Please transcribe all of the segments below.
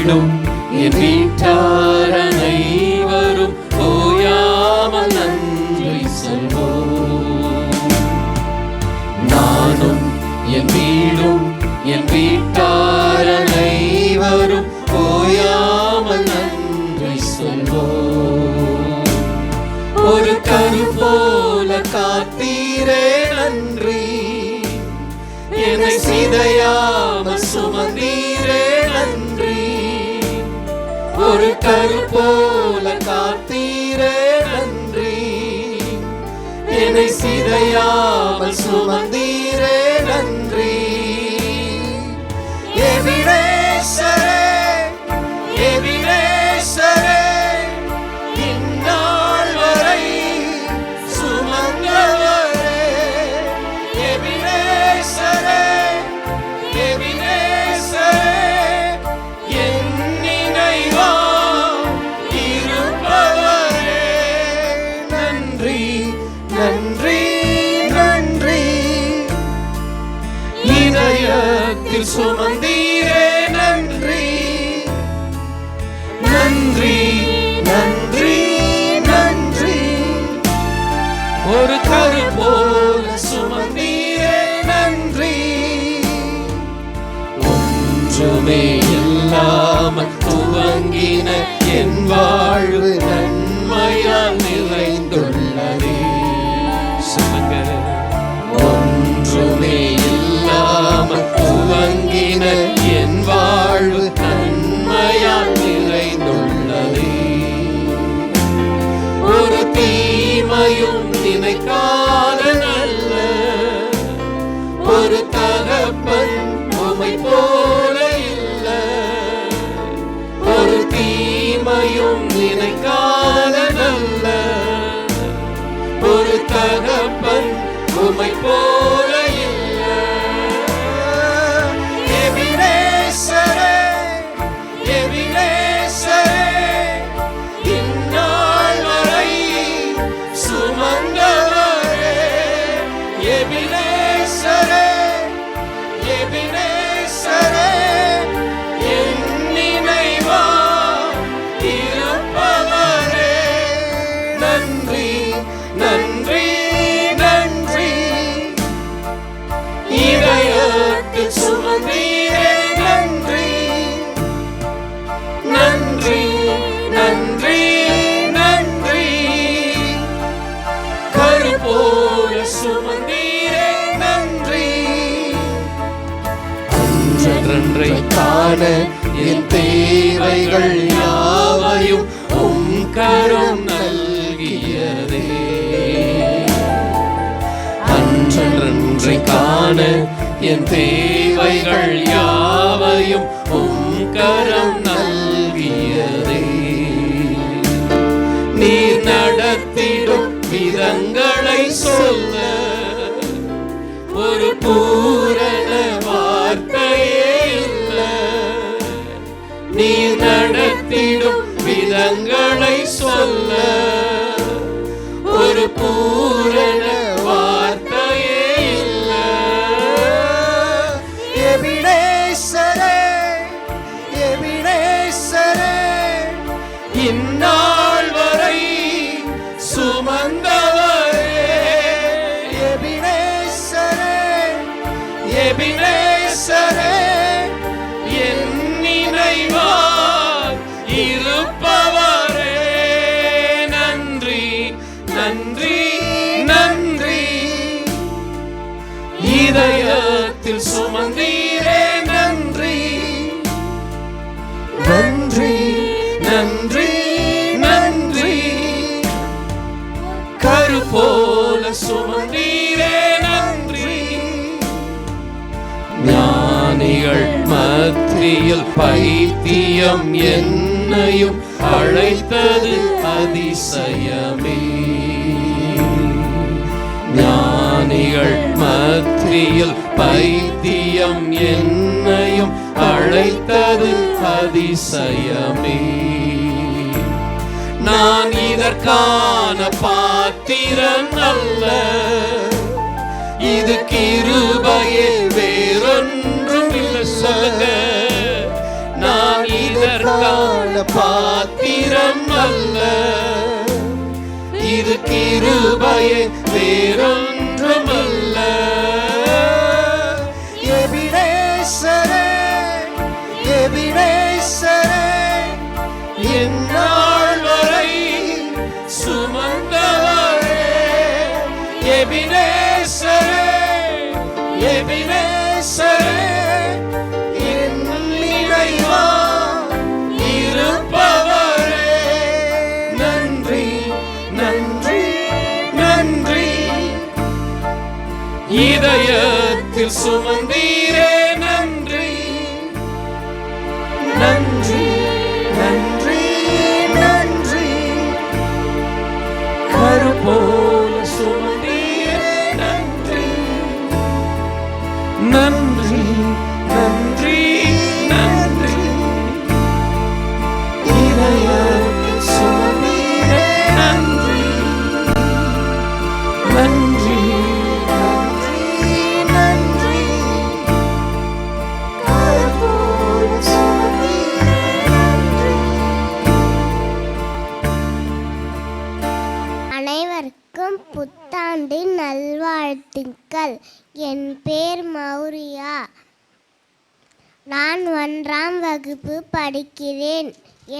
வீடும் என் வீட்டார் அனைவரும் ஓயாமல் நன்றி சொல்வோம். நானும் என் வீடும் என் வீட்டார் அனைவரும் ஓயாமல் நன்றி சொல்வோம். ஒரு கரு போல காத்தீரே நன்றி, என்னை சிதையாமல் சுமந்தீரே நன்றி. ஒரு கரு போல காத்தீரே நன்றி, என்னை சிதையாமல் சுமந்தீரே நன்றி. எபினேசரே எபினேசரே, இந்நாள் வரை சுமந்தவரே. எபினேசரே எபினேசரே, என் நினைவா இருப்பவரே. நன்றி நன்றி நன்றி, இதயத்தில் சுமந்தீரே நன்றி. நன்றி நன்றி நன்றி, ஒரு கரு போல சுமந்தீரே நன்றி. ஒன்றுமே இல்லாமல் துவங்கின என் வாழ்வு நன்மையால் நிறைந்துள்ளதே. சொல்லுங்க. ஒன்றுமே இல்லாமல் துவங்கின என் வாழ்வு நன்மையால் நிறைந்துள்ளதே. ஒரு தீமையும் நினைக்காத நல்ல ஒரு தகப்பன் உம்மை போல இல்ல. ஒரு தீமையும் நினைக்காத நல்ல ஒரு தகப்பன் உம்மை போல இல்ல. எபினேசரே எபினேசரே, இந்நாள் வரை சுமந்தவரே. எபினேசரே எபினேசரே, என் நினைவா இருப்பவரே. நன்றி நன்றி நன்றி, இதயத்தில் சுமந்தீரே நன்றி. நன்றி நன்றி நன்றி, கரு போல சுமந்தீரே நன்றி. அன்றன்றை காண என் தேவைகள் யாவையும் உம் கரம் நல்கியதே. அன்றன்றை காண என் தேவைகள் யாவையும் உம் கரம் நல்கியதே. நீர் நடத்திடும் விதங்களை சொல்ல ஒரு பூரண வார்த்தையே இல்ல. நீர் நடத்திடும் விதங்களை சொல்ல ஒரு பூரண வார்த்தையே இல்ல. எபினேசரே எபினேசரே, இந்நாள் வரை சுமந்தவரே. எபினேசரே எபினேசரே, என் நினைவாய் இருப்பவரே. நன்றி நன்றி நன்றி, இதயத்தில் சுமந்தீரே நன்றி. நன்றி நன்றி நன்றி, கரு போல சுமந்தீரே நன்றி. ஞானிகள் மத்தியில் பைத்தியம் என்னையும் அழைத்தது அதிசயமே. ஞானிகள் மத்தியில் பைத்தியம் என்னையும் அழைத்தது அதிசயமே. நான் இதற்கான பாத்திரன் அல்ல, இது கிருபையே வேறொன்றும் இல்லை. சொல்லுங்க. நான் இதற்கான பாத்திரம் அல்ல, இது கிருபையே வேறொன்றுமல்ல. எபினேசரே, எபினேசரே, எந்நாள் வரை சுமந்தவரே. எபினேசரே, எபினேசரே, என் நினைவா இருப்பவரே. நன்றி நன்றி நன்றி, இதயத்தில் சுமந்தீரே. நன்றி நன்றி நன்றி நன்றி, கருப்போல சுமந்தீரே. நன்றி நன்றி நன்றி நன்றி, இதயத்தில் சுமந்தீரே. நன்றி நன்றி நன்றி, கருப்போல சுமந்தீரே. நன்றி. அனைவருக்கும் புத்தாண்டு நல்வாழ்த்துக்கள். என் பேர் மௌரியா. நான் 1ஆம் வகுப்பு படிக்கிறேன்.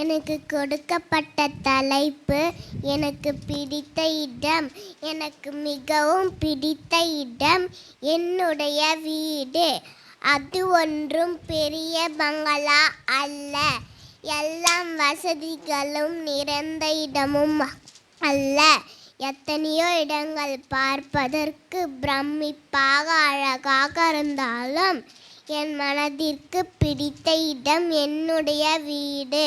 எனக்கு கொடுக்கப்பட்ட தலைப்பு எனக்கு பிடித்த இடம். எனக்கு மிகவும் பிடித்த இடம் என்னுடைய வீடு. அது ஒன்றும் பெரிய பங்களா அல்ல, எல்லாம் வசதிகளும் நிறைந்த இடமும் அல்ல. எத்தனையோ இடங்கள் பார்ப்பதற்கு பிரமிப்பாக அழகாக இருந்தாலும் என் மனதிற்கு பிடித்த இடம் என்னுடைய வீடு.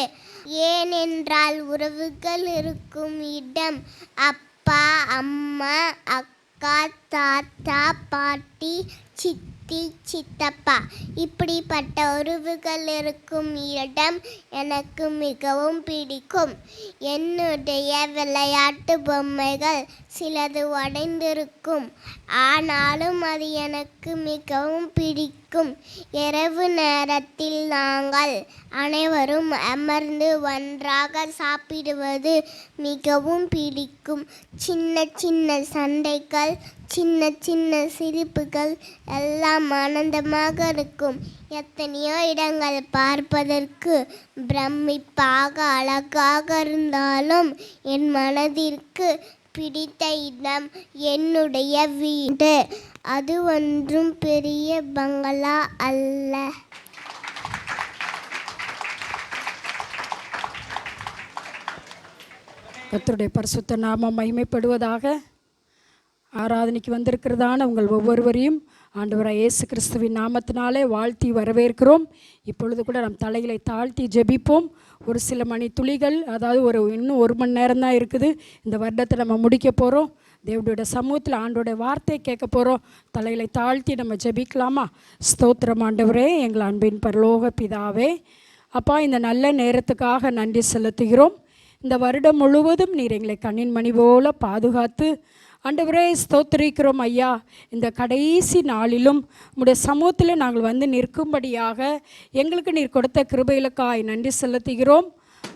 ஏனென்றால் உறவுகள் இருக்கும் இடம். அப்பா, அம்மா, அக்கா, தாத்தா, பாட்டி, சித்தி, சித்தப்பா, இப்படிப்பட்ட உறவுகள் இருக்கும் இடம் எனக்கு மிகவும் பிடிக்கும். என்னுடைய விளையாட்டு பொம்மைகள் சிலது உடைந்திருக்கும், ஆனாலும் அது எனக்கு மிகவும் பிடிக்கும். இரவு நேரத்தில் நாங்கள் அனைவரும் அமர்ந்து ஒன்றாக சாப்பிடுவது மிகவும் பிடிக்கும். சின்ன சின்ன சண்டைகள், சின்ன சின்ன சிரிப்புகள் எல்லாம் ஆனந்தமாக இருக்கும். எத்தனையோ இடங்கள் பார்ப்பதற்கு பிரமிப்பாக அழகாக இருந்தாலும் என் மனதிற்கு பிடித்த இடம் என்னுடைய வீடு. அது ஒன்றும் பெரிய பங்களா அல்ல. கர்த்தருடைய பரிசுத்த நாமம் மகிமைப்படுவதாக. ஆராதனைக்கு வந்திருக்கிறதான உங்கள் ஒவ்வொருவரையும் ஆண்டவராய் இயேசு கிறிஸ்துவின் நாமத்தினாலே வாழ்த்தி வரவேற்கிறோம். இப்பொழுது கூட நம் தலைகளை தாழ்த்தி ஜெபிப்போம். ஒரு சில மணி துளிகள், அதாவது இன்னும் 1 மணி நேரம் தான் இருக்குது. இந்த வருடத்தை நம்ம முடிக்க போகிறோம். தேவனுடைய சமூகத்தில் ஆண்டோடைய வார்த்தை கேட்க போகிறோம். தலைகளை தாழ்த்தி நம்ம ஜெபிக்கலாமா? ஸ்தோத்திரம் ஆண்டவரே, எங்கள் அன்பின் பரலோக பிதாவே, அப்பா, இந்த நல்ல நேரத்துக்காக நன்றி செலுத்துகிறோம். இந்த வருடம் முழுவதும் நீர் எங்களை கண்ணின் மணி போல பாதுகாத்து ஆண்டவரே ஸ்தோத்திரிக்கிறோம் ஐயா. இந்த கடைசி நாளிலும் உம்முடைய சமூகத்தில் நாங்கள் வந்து நிற்கும்படியாக எங்களுக்கு நீர் கொடுத்த கிருபைகளுக்காய் நன்றி செலுத்துகிறோம்.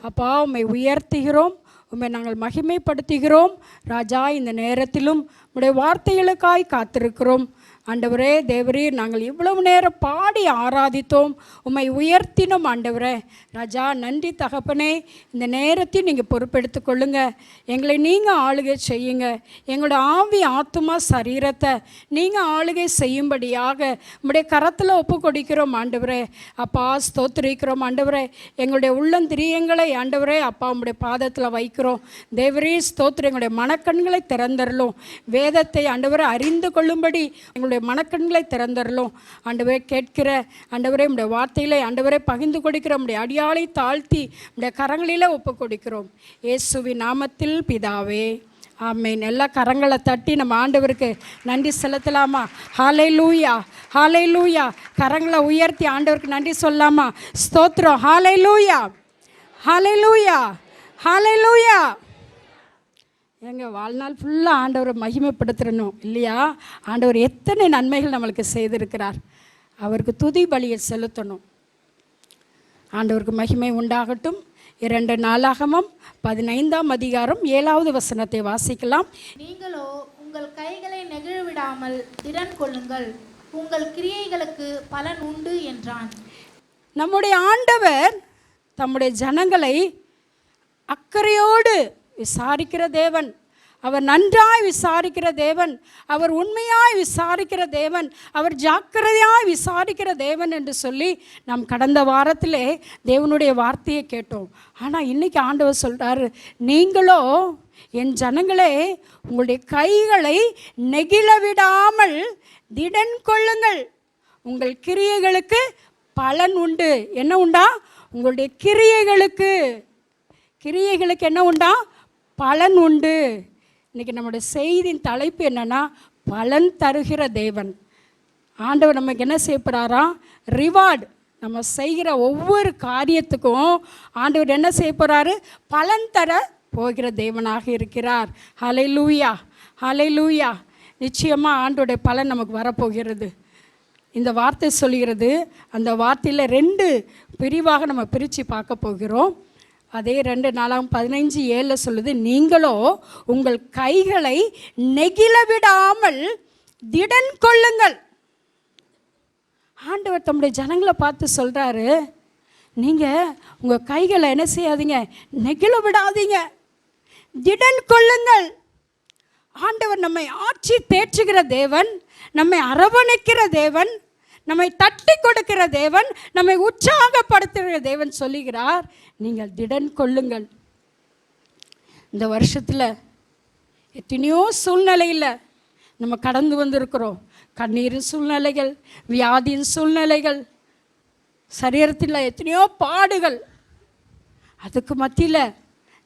அப்பா, உம்மை உயர்த்துகிறோம், உம்மை நாங்கள் மகிமைப்படுத்துகிறோம். ராஜா, இந்த நேரத்திலும் உம்முடைய வார்த்தைகளுக்காய் காத்திருக்கிறோம். ஆண்டவரே தேவரீர், நாங்கள் இவ்வளவு நேரம் பாடி ஆராதித்தோம், உம்மை உயர்த்தினோம். ஆண்டவரே ராஜா, நன்றி தகப்பனே. இந்த நேரத்தையும் நீங்கள் பொறுப்பெடுத்து கொள்ளுங்க. எங்களை நீங்கள் ஆளுகை செய்யுங்க. எங்களோட ஆவி, ஆத்துமா, சரீரத்தை நீங்கள் ஆளுகை செய்யும்படியாக உம்முடைய கரத்தில் ஒப்பு கொடுக்கிறோம். ஆண்டவரே அப்பா, ஸ்தோத்திரிக்கிறோம். ஆண்டவரே, எங்களுடைய உள்ளந்திரியங்களை ஆண்டவரே அப்பா உம்முடைய பாதத்தில் வைக்கிறோம். தேவரீர் ஸ்தோத்திரம், எங்களுடைய மனக்கண்களை திறந்தரலும். வேதத்தை ஆண்டவரை அறிந்து கொள்ளும்படி எங்களுடைய மனக்கண்களை திறந்தரலும். ஆண்டவரே, கேட்கிற ஆண்டவரே உம்முடைய வார்த்தைகளை ஆண்டவரே பகிர்ந்து கொடுக்கிற உம்முடைய அடியாளை தாழ்த்தி உம்முடைய கரங்களில் ஒப்பு கொடுக்கிறோம். இயேசுவின் நாமத்தில் பிதாவே, ஆமென். எல்லா கரங்களை தட்டி நம்ம ஆண்டவருக்கு நன்றி செலுத்தலாமா? ஹல்லேலூயா, ஹல்லேலூயா. கரங்களை உயர்த்தி ஆண்டவருக்கு நன்றி சொல்லலாமா? ஸ்தோத்திரம். ஹல்லேலூயா, ஹல்லேலூயா, ஹல்லேலூயா. எங்கள் வாழ்நாள் ஃபுல்லாக ஆண்டவரை மகிமைப்படுத்துறணும் இல்லையா? ஆண்டவர் எத்தனை நன்மைகள் நம்மளுக்கு செய்திருக்கிறார். அவருக்கு துதி பலியை செலுத்தணும். ஆண்டவருக்கு மகிமை உண்டாகட்டும். 2 நாளாகமம் 15ஆம் அதிகாரம் 7வது வசனத்தை வாசிக்கலாம். நீங்களோ உங்கள் கைகளை நெகிழவிடாமல் திடன் கொள்ளுங்கள், உங்கள் கிரியைகளுக்கு பலன் உண்டு என்றான். நம்முடைய ஆண்டவர் தம்முடைய ஜனங்களை அக்கறையோடு விசாரிக்கிற தேவன். அவர் நன்றாய் விசாரிக்கிற தேவன், அவர் உண்மையாய் விசாரிக்கிற தேவன், அவர் ஜாக்கிரதையாய் விசாரிக்கிற தேவன் என்று சொல்லி நாம் கடந்த வாரத்திலே தேவனுடைய வார்த்தையை கேட்டோம். ஆனால் இன்றைக்கி ஆண்டவர் சொல்கிறாரு, நீங்களோ என் ஜனங்களே உங்களுடைய கைகளை நெகிழ விடாமல் திடன் கொள்ளுங்கள், உங்கள் கிரியைகளுக்கு பலன் உண்டு. என்ன உண்டா? உங்களுடைய கிரியைகளுக்கு என்ன உண்டா? பலன் உண்டு. இன்றைக்கி நம்முடைய செய்தியின் தலைப்பு என்னென்னா, பலன் தருகிற தேவன். ஆண்டவர் நமக்கு என்ன செய்யப்படுறாரா? ரிவார்டு. நம்ம செய்கிற ஒவ்வொரு காரியத்துக்கும் ஆண்டவர் என்ன செய்ய போகிறாரு? பலன் தர போகிற தேவனாக இருக்கிறார். ஹல்லேலூயா, ஹல்லேலூயா. நிச்சயமாக ஆண்டோடைய பலன் நமக்கு வரப்போகிறது. இந்த வார்த்தை சொல்கிறது, அந்த வார்த்தையில் 2 பிரிவாக நம்ம பிரித்து பார்க்க போகிறோம். அதே 2 நாளாம் 15:7 சொல்லுது, நீங்களோ உங்கள் கைகளை நெகிழ விடாமல் திடன் கொள்ளுங்கள். ஆண்டவர் தம்முடைய ஜனங்களை பார்த்து சொல்கிறாரு, நீங்கள் உங்கள் கைகளை என்ன செய்யாதீங்க? நெகிழ விடாதீங்க, திடன் கொள்ளுங்கள். ஆண்டவர் நம்மை ஆட்சி தேற்றுகிற தேவன், நம்மை அரவணைக்கிற தேவன், நம்மை தட்டி கொடுக்கிற தேவன், நம்மை உற்சாகப்படுத்துகிற தேவன் சொல்லுகிறார், நீங்கள் திடன் கொள்ளுங்கள். இந்த வருஷத்தில் எத்தனையோ சூழ்நிலையில் நம்ம கடந்து வந்திருக்கிறோம். கண்ணீரின் சூழ்நிலைகள், வியாதியின் சூழ்நிலைகள், சரீரத்தில் எத்தனையோ பாடுகள். அதுக்கு மத்தியில்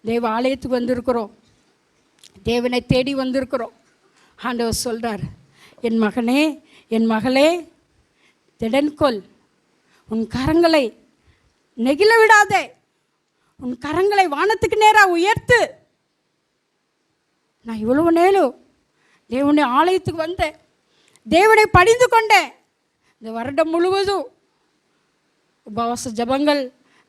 தேவ ஆலயத்துக்கு வந்திருக்கிறோம், தேவனை தேடி வந்திருக்கிறோம். ஆண்டவர் சொல்கிறார், என் மகனே, என் மகளே, திடன்கொள், உன் கரங்களை நெகிழ விடாதே, உன் கரங்களை வானத்துக்கு நேராக உயர்த்து. நான் இவ்வளவு நேரம் தேவனுடைய ஆலயத்துக்கு வந்தேன், தேவனை பணிந்து கொண்டேன். இந்த வருடம் முழுவதும் உபவாச ஜபங்கள்,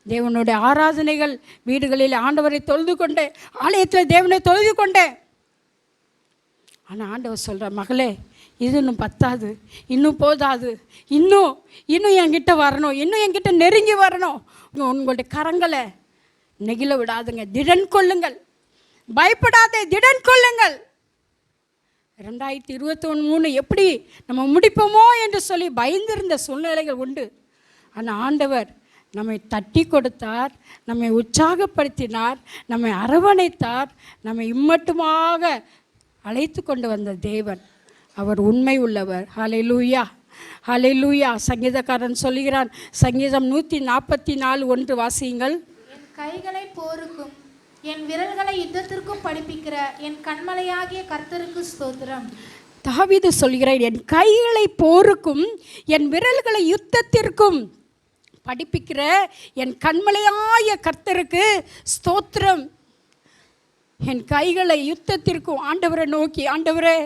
தேவனுடைய ஆராதனைகள், வீடுகளில் ஆண்டவரை தொழுது கொண்டேன், ஆலயத்தில் தேவனை தொழுது கொண்டேன். ஆனால் ஆண்டவர் சொல்கிற, மகளே, இது இன்னும் பத்தாது, இன்னும் போதாது, இன்னும் என்கிட்ட வரணும், இன்னும் என்கிட்ட நெருங்கி வரணும். உங்களுடைய கரங்களை நெகிழ விடாதுங்க, திடன் கொள்ளுங்கள், பயப்படாதே, திடன் கொள்ளுங்கள். 2023 எப்படி நம்ம முடிப்போமோ என்று சொல்லி பயந்திருந்த சூழ்நிலைகள் உண்டு. ஆனால் ஆண்டவர் நம்மை தட்டி கொடுத்தார், நம்மை உற்சாகப்படுத்தினார், நம்மை அரவணைத்தார், நம்மை இம்மட்டுமாக அழைத்து கொண்டு வந்த தேவன். அவர் உண்மை உள்ளவர். ஹல்லேலூயா, ஹல்லேலூயா. சங்கீதக்காரன் சொல்கிறான், சங்கீதம் 144:1 வாசியுங்கள். என் கைகளை போருக்கும் என் விரல்களை யுத்தத்திற்கும் படிப்பிக்கிற என் கண்மலையாகிய கர்த்தருக்கு ஸ்தோத்திரம். தாவீது சொல்கிறார், என் கைகளை போருக்கும் என் விரல்களை யுத்தத்திற்கும் படிப்பிக்கிற என் கண்மலையாய கர்த்தருக்கு ஸ்தோத்திரம். என் கைகளை யுத்தத்திற்கும் ஆண்டவரை நோக்கி, ஆண்டவரே,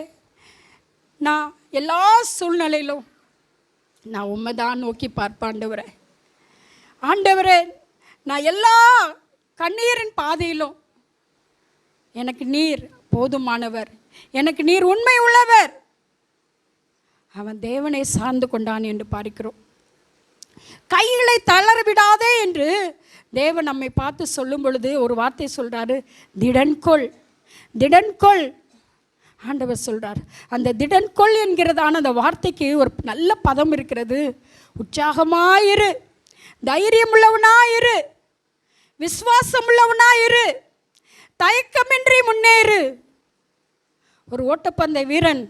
நான் எல்லா சூழ்நிலையிலும் நான் உண்மை தான் நோக்கி பார்ப்பேன். ஆண்டவரே, ஆண்டவரே, நான் எல்லா கண்ணீரின் பாதையிலும் எனக்கு நீர் போதுமானவர், எனக்கு நீர் உண்மை உள்ளவர். அவன் தேவனை சார்ந்து கொண்டான் என்று பார்க்கிறோம். கைகளை தளர விடாதே என்று தேவன் நம்மை பார்த்து சொல்லும் பொழுது ஒரு வார்த்தை சொல்கிறாரு, திடன்கொள், திடன்கொள். ஆண்டவர் சொல்கிறார், அந்த திடன்கொள் என்கிறதான அந்த வார்த்தைக்கு ஒரு நல்ல பதம் இருக்கிறது. உற்சாகமாயிரு, தைரியம் உள்ளவனாயிரு, விசுவாசம் உள்ளவனாயிரு, தயக்கமின்றி முன்னேறு. ஒரு ஓட்டப்பந்தய வீரன்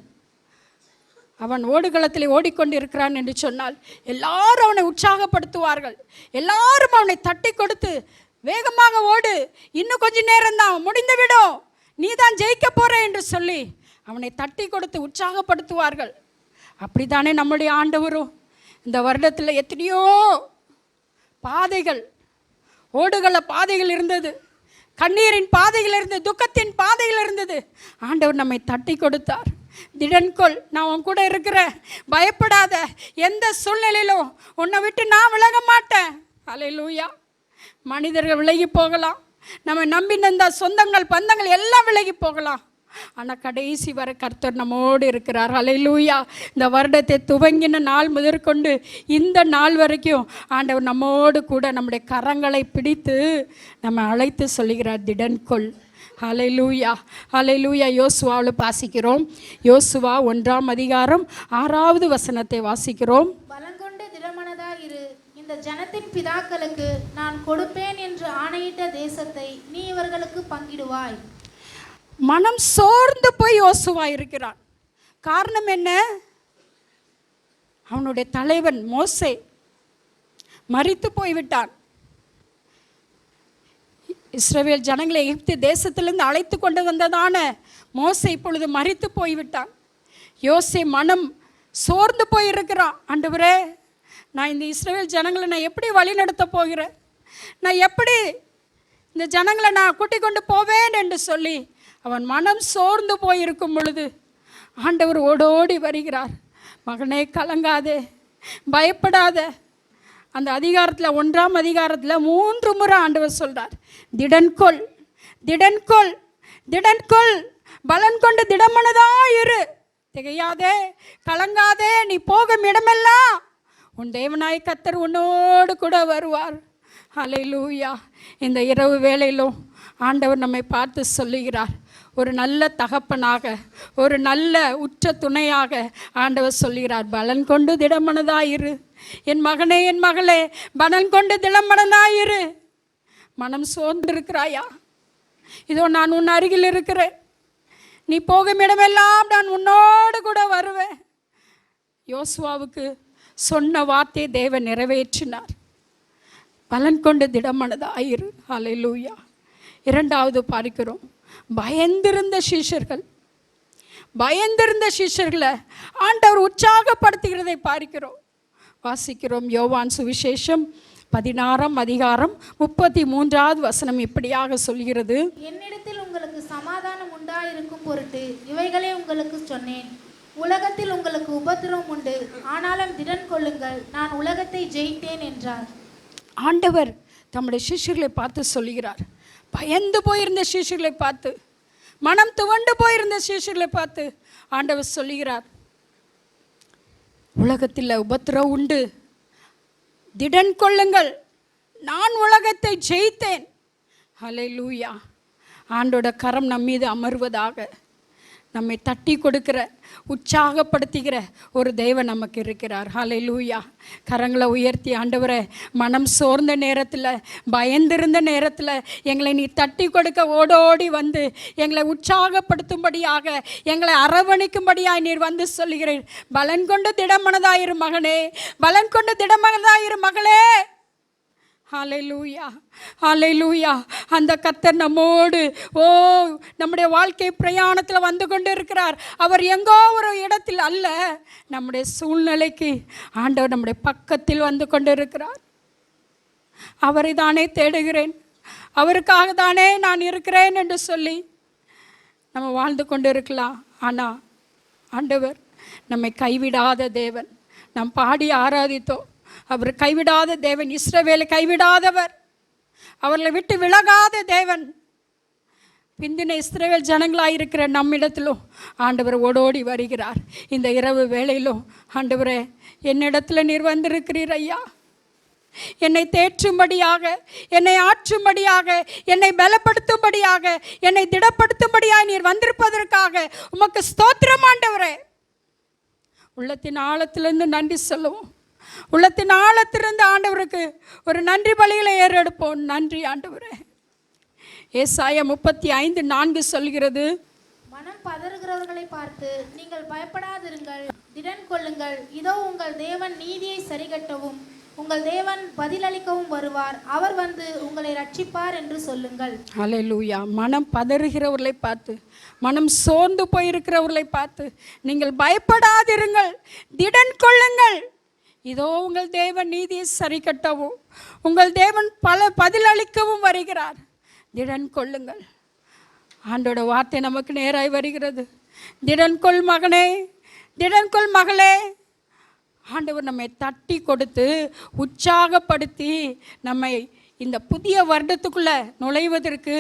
அவன் ஓடுகளத்தில் ஓடிக்கொண்டு இருக்கிறான் என்று சொன்னால் எல்லாரும் அவனை உற்சாகப்படுத்துவார்கள், எல்லாரும் அவனை தட்டி கொடுத்து, வேகமாக ஓடு, இன்னும் கொஞ்ச நேரம்தான், முடிந்துவிடும், நீ தான் ஜெயிக்க போற என்று சொல்லி அவனை தட்டி கொடுத்து உற்சாகப்படுத்துவார்கள். அப்படித்தானே நம்முடைய ஆண்டவரும் இந்த வருடத்தில் எத்தனையோ பாதைகள், ஓடுகள பாதைகள் இருந்தது, கண்ணீரின் பாதைகள் இருந்தது, துக்கத்தின் பாதைகள் இருந்தது. ஆண்டவர் நம்மை தட்டி கொடுத்தார். திடன்கொள், நான் உன் கூட இருக்கிறேன், பயப்படாத, எந்த சூழ்நிலையிலும் உன்னை விட்டு நான் விலக மாட்டேன். ஹல்லேலூயா, மனிதர்கள் விலகி போகலாம், நம்ம நம்பின இந்த சொந்தங்கள் பந்தங்கள் எல்லாம் விலகி போகலாம். ஆனால் கடைசி வரை கர்த்தர் நம்மோடு இருக்கிறார். ஹல்லேலூயா. இந்த வருடத்தை துவங்கின நாள் முதற்கொண்டு இந்த நாள் வரைக்கும் ஆண்டவர் நம்மோடு கூட நம்முடைய கரங்களை பிடித்து நம்ம அழைத்து சொல்லுகிறார், திடன்கொள். ஹல்லேலூயா, ஹல்லேலூயா. யோசுவாவில் வாசிக்கிறோம். யோசுவா 1ஆம் அதிகாரம் 6வது வசனத்தை வாசிக்கிறோம். பலங்கொண்டு திடமனதாயிரு, இந்த ஜனத்தின் பிதாக்களுக்கு நான் கொடுப்பேன் என்று ஆணையிட்ட தேசத்தை நீ இவர்களுக்கு பங்கிடுவாய். மனம் சோர்ந்து போய் யோசுவா இருக்கிறான். காரணம் என்ன? அவனுடைய தலைவன் மோசே மரித்து போய்விட்டான். இஸ்ரவேல் ஜனங்களை எகிப்து தேசத்திலிருந்து அழைத்து கொண்டு வந்ததான மோசே இப்பொழுது மரித்து போய்விட்டான். யோசே மனம் சோர்ந்து போயிருக்கிறான். ஆண்டவரே, நான் இந்த இஸ்ரவேல் ஜனங்களை நான் எப்படி வழி நடத்த போகிறேன்? நான் எப்படி இந்த ஜனங்களை நான் கூட்டிக் கொண்டு போவேன் என்று சொல்லி அவன் மனம் சோர்ந்து போயிருக்கும் பொழுது ஆண்டவர் ஓடோடி வருகிறார். மகனே, கலங்காதே, பயப்படாத. அந்த அதிகாரத்தில் 1ஆம் அதிகாரத்தில் 3 முறை ஆண்டவர் சொல்கிறார், திடன்கொள், திடன்கொள், திடன்கொள், பலன் கொண்டு திடமனதாயிரு, திகையாதே, கலங்காதே, நீ போகும் இடமெல்லாம் உன் தேவனாய் கர்த்தர் உன்னோடு கூட வருவார். ஹல்லேலூயா. இந்த இரவு வேளையிலும் ஆண்டவர் நம்மை பார்த்து சொல்லுகிறார், ஒரு நல்ல தகப்பனாக, ஒரு நல்ல உற்ற துணையாக ஆண்டவர் சொல்லுகிறார், பலன் கொண்டு திடமனதாயிரு. என் மகனே, என் மகளே, பலன் கொண்டு திடமனதாயிரு. மனம் சோர்ந்திருக்கிறாயா? இதோ நான் உன் அருகில் இருக்கிறேன். நீ போகும் இடமெல்லாம் நான் உன்னோடு கூட வருவேன். யோசுவாவுக்கு சொன்ன வார்த்தையை தேவன் நிறைவேற்றினார். பலன் கொண்டு திடமனதாயிரு. ஹல்லேலூயா. 2வது பார்க்கிறோம், பயந்திருந்த சீஷர்கள், பயந்திருந்த சீஷர்களை ஆண்டவர் உற்சாகப்படுத்துகிறதை பார்க்கிறோம். வாசிக்கிறோம். யோவான் சுவிசேஷம் 16ஆம் அதிகாரம் 33வது வசனம் இப்படியாக சொல்கிறது, என்னிடத்தில் உங்களுக்கு சமாதானம் உண்டாயிருக்கும் பொருட்டு இவைகளே உங்களுக்கு சொன்னேன். உலகத்தில் உங்களுக்கு உபத்திரவம் உண்டு, ஆனாலும் திடன் கொள்ளுங்கள், நான் உலகத்தை ஜெயித்தேன் என்றார். ஆண்டவர் தம்முடைய சீஷர்களை பார்த்து சொல்லுகிறார். பயந்து போயிருந்த சீஷர்களை பார்த்து, மனம் துவண்டு போயிருந்த சீஷர்களை பார்த்து ஆண்டவர் சொல்லுகிறார், உலகத்தில் உபத்திரவம் உண்டு, திடன் கொள்ளுங்கள், நான் உலகத்தை ஜெயித்தேன். ஹல்லேலூயா. ஆண்டோட கரம் நம் மீது அமர்வதாக. நம்மை தட்டி கொடுக்கிற, உற்சாகப்படுத்துகிற ஒரு தெய்வம் நமக்கு இருக்கிறார். ஹல்லேலூயா. கரங்களை உயர்த்தி, ஆண்டவரே, மனம் சோர்ந்த நேரத்தில், பயந்திருந்த நேரத்தில் எங்களை நீ தட்டி கொடுக்க ஓடோடி வந்து எங்களை உற்சாகப்படுத்தும்படியாக, எங்களை அரவணைக்கும்படியாக நீர் வந்து சொல்லுகிறீர். பலன் கொண்டு திடமனதாயிரு மகனே, பலன் கொண்டு திடமனதாயிரு மகளே. ஹல்லேலூயா, ஹல்லேலூயா. அந்த கர்த்தர் நம்மோடு நம்முடைய வாழ்க்கை பிரயாணத்தில் வந்து கொண்டு இருக்கிறார். அவர் எங்கோ ஒரு இடத்தில் அல்ல, நம்முடைய சூழ்நிலைக்கு ஆண்டவர் நம்முடைய பக்கத்தில் வந்து கொண்டு இருக்கிறார். அவரை தானே தேடுகிறேன், அவருக்காக தானே நான் இருக்கிறேன் என்று சொல்லி நம்ம வாழ்ந்து கொண்டு இருக்கலாம். ஆனால் ஆண்டவர் நம்மை கைவிடாத தேவன். நாம் பாடி ஆராதித்தோம், அவர் கைவிடாத தேவன், இஸ்ரவேலை கைவிடாதவர், அவர்களை விட்டு விலகாத தேவன். பிந்தின இஸ்ரவேல் ஜனங்களாக இருக்கிற நம்மிடத்திலும் ஆண்டவர் ஓடோடி வருகிறார். இந்த இரவு வேளையிலும், ஆண்டவரே, என்னிடத்தில் நீர் வந்திருக்கிறீர் ஐயா, என்னை தேற்றும்படியாக, என்னை ஆற்றும்படியாக, என்னை பலப்படுத்தும்படியாக, என்னை திடப்படுத்தும்படியாக நீர் வந்திருப்பதற்காக உமக்கு ஸ்தோத்திரம் ஆண்டவரே. உள்ளத்தின் ஆழத்திலிருந்து நன்றி சொல்லுவோம். உள்ளத்தின் ஆழத்திலிருந்து ஆண்டவருக்கு ஒரு நன்றி பலிகளை ஏறெடுப்போம். நன்றி ஆண்டவரே. ஏசாயா 35:4 சொல்கிறது, மனம் பதறுகிறவர்களை பார்த்து நீங்கள் பயப்படாதிருங்கள், திடன் கொள்ளுங்கள், இதோ உங்கள் தேவன் நீதியை சரிகட்டவும் உங்கள் தேவன் பதிலளிக்கவும் வருவார், அவர் வந்து உங்களை ரட்சிப்பார் என்று சொல்லுங்கள். ஹல்லேலூயா. மனம் பதறுகிறவர்களை பார்த்து, மனம் சோர்ந்து போயிருக்கிறவர்களை பார்த்து நீங்கள் பயப்படாதிருங்கள், திடன் கொள்ளுங்கள், இதோ உங்கள் தேவன் நீதியை சரி கட்டவும் உங்கள் தேவன் பதிலளிக்கவும் வருகிறார், திடன் கொள்ளுங்கள். ஆண்டோட வார்த்தை நமக்கு நேராய் வருகிறது. திடன் கொள் மகனே, திடன் கொள் மகளே. ஆண்டவர் நம்மை தட்டி கொடுத்து உற்சாகப்படுத்தி நம்மை இந்த புதிய வருடத்துக்குள்ளே நுழைவதற்கு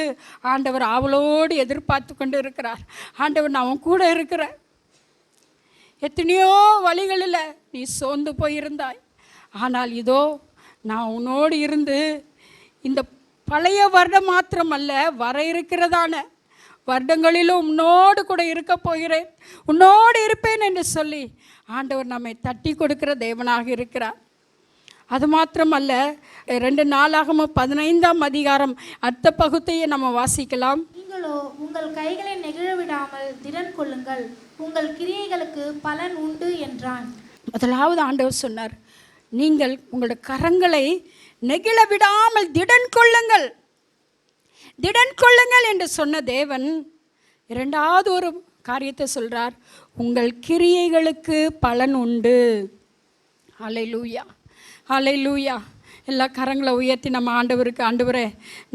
ஆண்டவர் ஆவலோடு எதிர்பார்த்து கொண்டு இருக்கிறார். ஆண்டவர் நான் அவன் கூட இருக்கிறேன். எத்தனையோ வழிகளில் நீ சோர்ந்து போயிருந்தாய், ஆனால் இதோ நான் உன்னோடு இருந்து இந்த பழைய வருடம் மாத்திரமல்ல, வர இருக்கிறதான வருடங்களிலும் உன்னோடு கூட இருக்க போகிறேன், உன்னோடு இருப்பேன் என்று சொல்லி ஆண்டவர் நம்மை தட்டி கொடுக்கிற தேவனாக இருக்கிறார். அது மாத்திரமல்ல, 2 நாளாகமம் 15ஆம் அதிகாரம் அடுத்த பகுதியை நம்ம வாசிக்கலாம். நீங்களோ உங்கள் கைகளை நெகிழ விடாமல் திடன் கொள்ளுங்கள், உங்கள் கிரியைகளுக்கு பலன் உண்டு என்றான். முதலாவது ஆண்டவர் சொன்னார், நீங்கள் உங்களுடைய கரங்களை நெகிழ விடாமல் திடன் கொள்ளுங்கள், திடன் கொள்ளுங்கள் என்று சொன்ன தேவன் இரண்டாவது ஒரு காரியத்தை சொல்றார், உங்கள் கிரியைகளுக்கு பலன் உண்டு. ஹல்லேலூயா, ஹல்லேலூயா. எல்லா கரங்களை உயர்த்தி நம்ம ஆண்டவருக்கு, ஆண்டவரே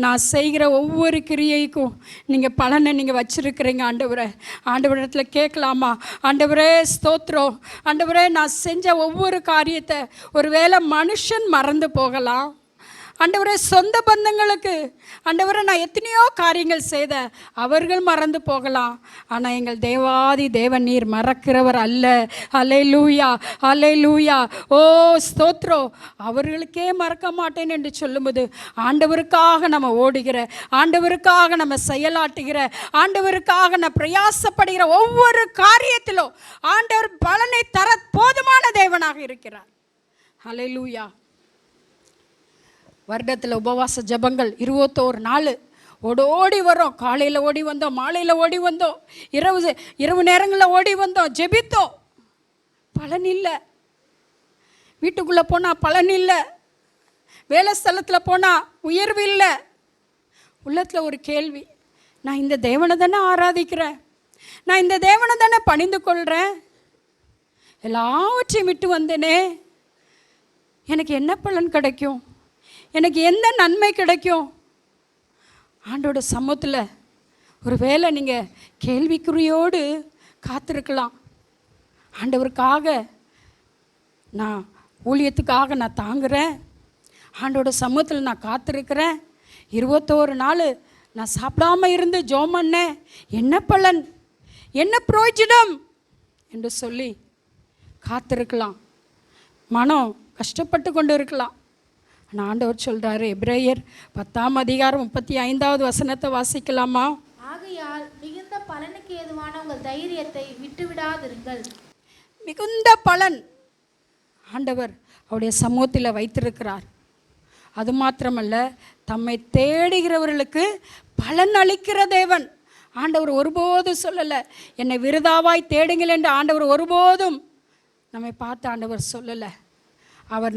நான் செய்கிற ஒவ்வொரு கிரியைக்கும் நீங்கள் பலனை நீங்கள் வச்சுருக்கிறீங்க ஆண்டவரே. ஆண்டவரிடத்தில் கேட்கலாமா? ஆண்டவரே ஸ்தோத்திரம், ஆண்டவரே நான் செஞ்ச ஒவ்வொரு காரியத்தை ஒருவேளை மனுஷன் மறந்து போகலாம் ஆண்டவரே, சொந்த பந்தங்களுக்கு ஆண்டவரே நான் எத்தனையோ காரியங்கள் செய்த அவர்கள் மறந்து போகலாம், ஆனால் எங்கள் தேவாதி தேவன் நீர் மறக்கிறவர் அல்ல. ஹல்லேலூயா, ஹல்லேலூயா. ஓ ஸ்தோத்ரம். அவர்களுக்கே மறக்க மாட்டேன் என்று சொல்லும்போது ஆண்டவருக்காக நம்ம ஓடுகிற, ஆண்டவருக்காக நம்ம செயலாட்டுகிற, ஆண்டவருக்காக நம்ம பிரயாசப்படுகிற ஒவ்வொரு காரியத்திலும் ஆண்டவர் பலனை தர போதுமான தேவனாக இருக்கிறார். ஹல்லேலூயா. வருடத்தில் உபவாச ஜபங்கள் 21 நாள் ஓடோடி வரோம். காலையில் ஓடி வந்தோம், மாலையில் ஓடி வந்தோம், இரவு நேரங்களில் ஓடி வந்தோம், ஜெபித்தோம். பலன் இல்லை. வீட்டுக்குள்ளே போனால் பலன் இல்லை, வேலை ஸ்தலத்தில் போனால் உயர்வு இல்லை. உள்ளத்தில் ஒரு கேள்வி, நான் இந்த தேவனை தானே ஆராதிக்கிறேன், நான் இந்த தேவனை தானே பணிந்து கொள்கிறேன், எல்லாவற்றையும் விட்டு வந்தேனே, எனக்கு என்ன பலன் கிடைக்கும், எனக்கு எந்த நன்மை கிடைக்கும்? ஆண்டோட சமூகத்தில் ஒரு வேளை நீங்கள் கேள்விக்குறியோடு காத்திருக்கலாம். ஆண்டவருக்காக நான் ஊழியத்துக்காக நான் தாங்குகிறேன், ஆண்டோட சமூகத்தில் நான் காத்திருக்கிறேன், 21 நாள் நான் சாப்பிடாம இருந்து ஜெபம் பண்ணேன், என்ன பலன், என்ன பிரயோஜனம் என்று சொல்லி காத்திருக்கலாம். மனம் கஷ்டப்பட்டு கொண்டு இருக்கலாம். ஆனால் ஆண்டவர் சொல்கிறாரு, எபிரேயர் 10ஆம் அதிகாரம் 35வது வசனத்தை வாசிக்கலாமா? ஆகையால் மிகுந்த பலனுக்கு ஏதுவான உங்கள் தைரியத்தை விட்டுவிடாதிருங்கள். மிகுந்த பலன் ஆண்டவர் அவருடைய சமூகத்தில் வைத்திருக்கிறார். அது மாத்திரமல்ல, தம்மை தேடுகிறவர்களுக்கு பலன் அளிக்கிற தேவன். ஆண்டவர் ஒருபோதும் சொல்லலை என்னை விருதாவாய் தேடுங்கள் என்று ஆண்டவர் ஒருபோதும் நம்மை பார்த்து ஆண்டவர் சொல்லலை. அவர்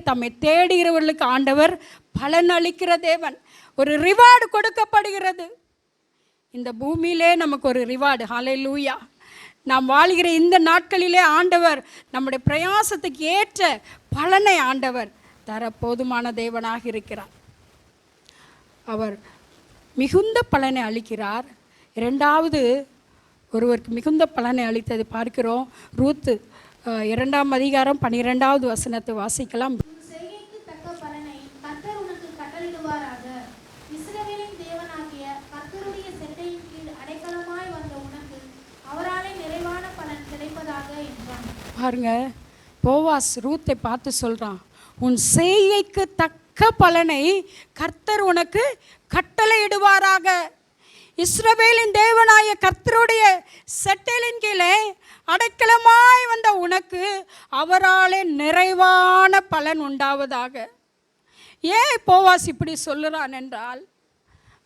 தம்மை தேடுகிறவர்களுக்கு ஆண்டவர் பலன் அளிக்கிற தேவன். ஒரு ரிவார்டு கொடுக்கப்படுகிறது இந்த பூமியிலே, நமக்கு ஒரு ரிவார்டு. ஹல்லேலூயா. நாம் வாழ்கிற இந்த நாட்களிலே ஆண்டவர் நம்முடைய பிரயாசத்துக்கு ஏற்ற பலனை ஆண்டவர் தர போதுமான தேவனாக இருக்கிறார். அவர் மிகுந்த பலனை அளிக்கிறார். இரண்டாவது ஒருவருக்கு மிகுந்த பலனை அளித்தது பார்க்கிறோம். ரூத்து 2ஆம் அதிகாரம் 12வது வசனத்தை வாசிக்கலாம். செய்கைக்கு தக்க பலனை கர்த்தர் உனக்கு கட்டளையிடுவாராக. இஸ்ரவேலின் தேவனாகிய கர்த்தருடைய செட்டையின் கீழ் அடைக்கலமாய் வந்த உனக்கு அவராலே நிறைவான பலன் கிடைப்பதாக என்றான். பாருங்க, போவாஸ் ரூத்தை பார்த்து சொல்றான், உன் செய்கைக்கு தக்க பலனை கர்த்தர் உனக்கு கட்டளையிடுவாராக. இஸ்ரவேலின் தேவனாய கர்த்தருடைய செட்டையின் கீழே அடைக்கலமாய் வந்த உனக்கு அவராலே நிறைவான பலன் உண்டாவதாக. ஏன் போவாஸ் இப்படி சொல்லுறான் என்றால்,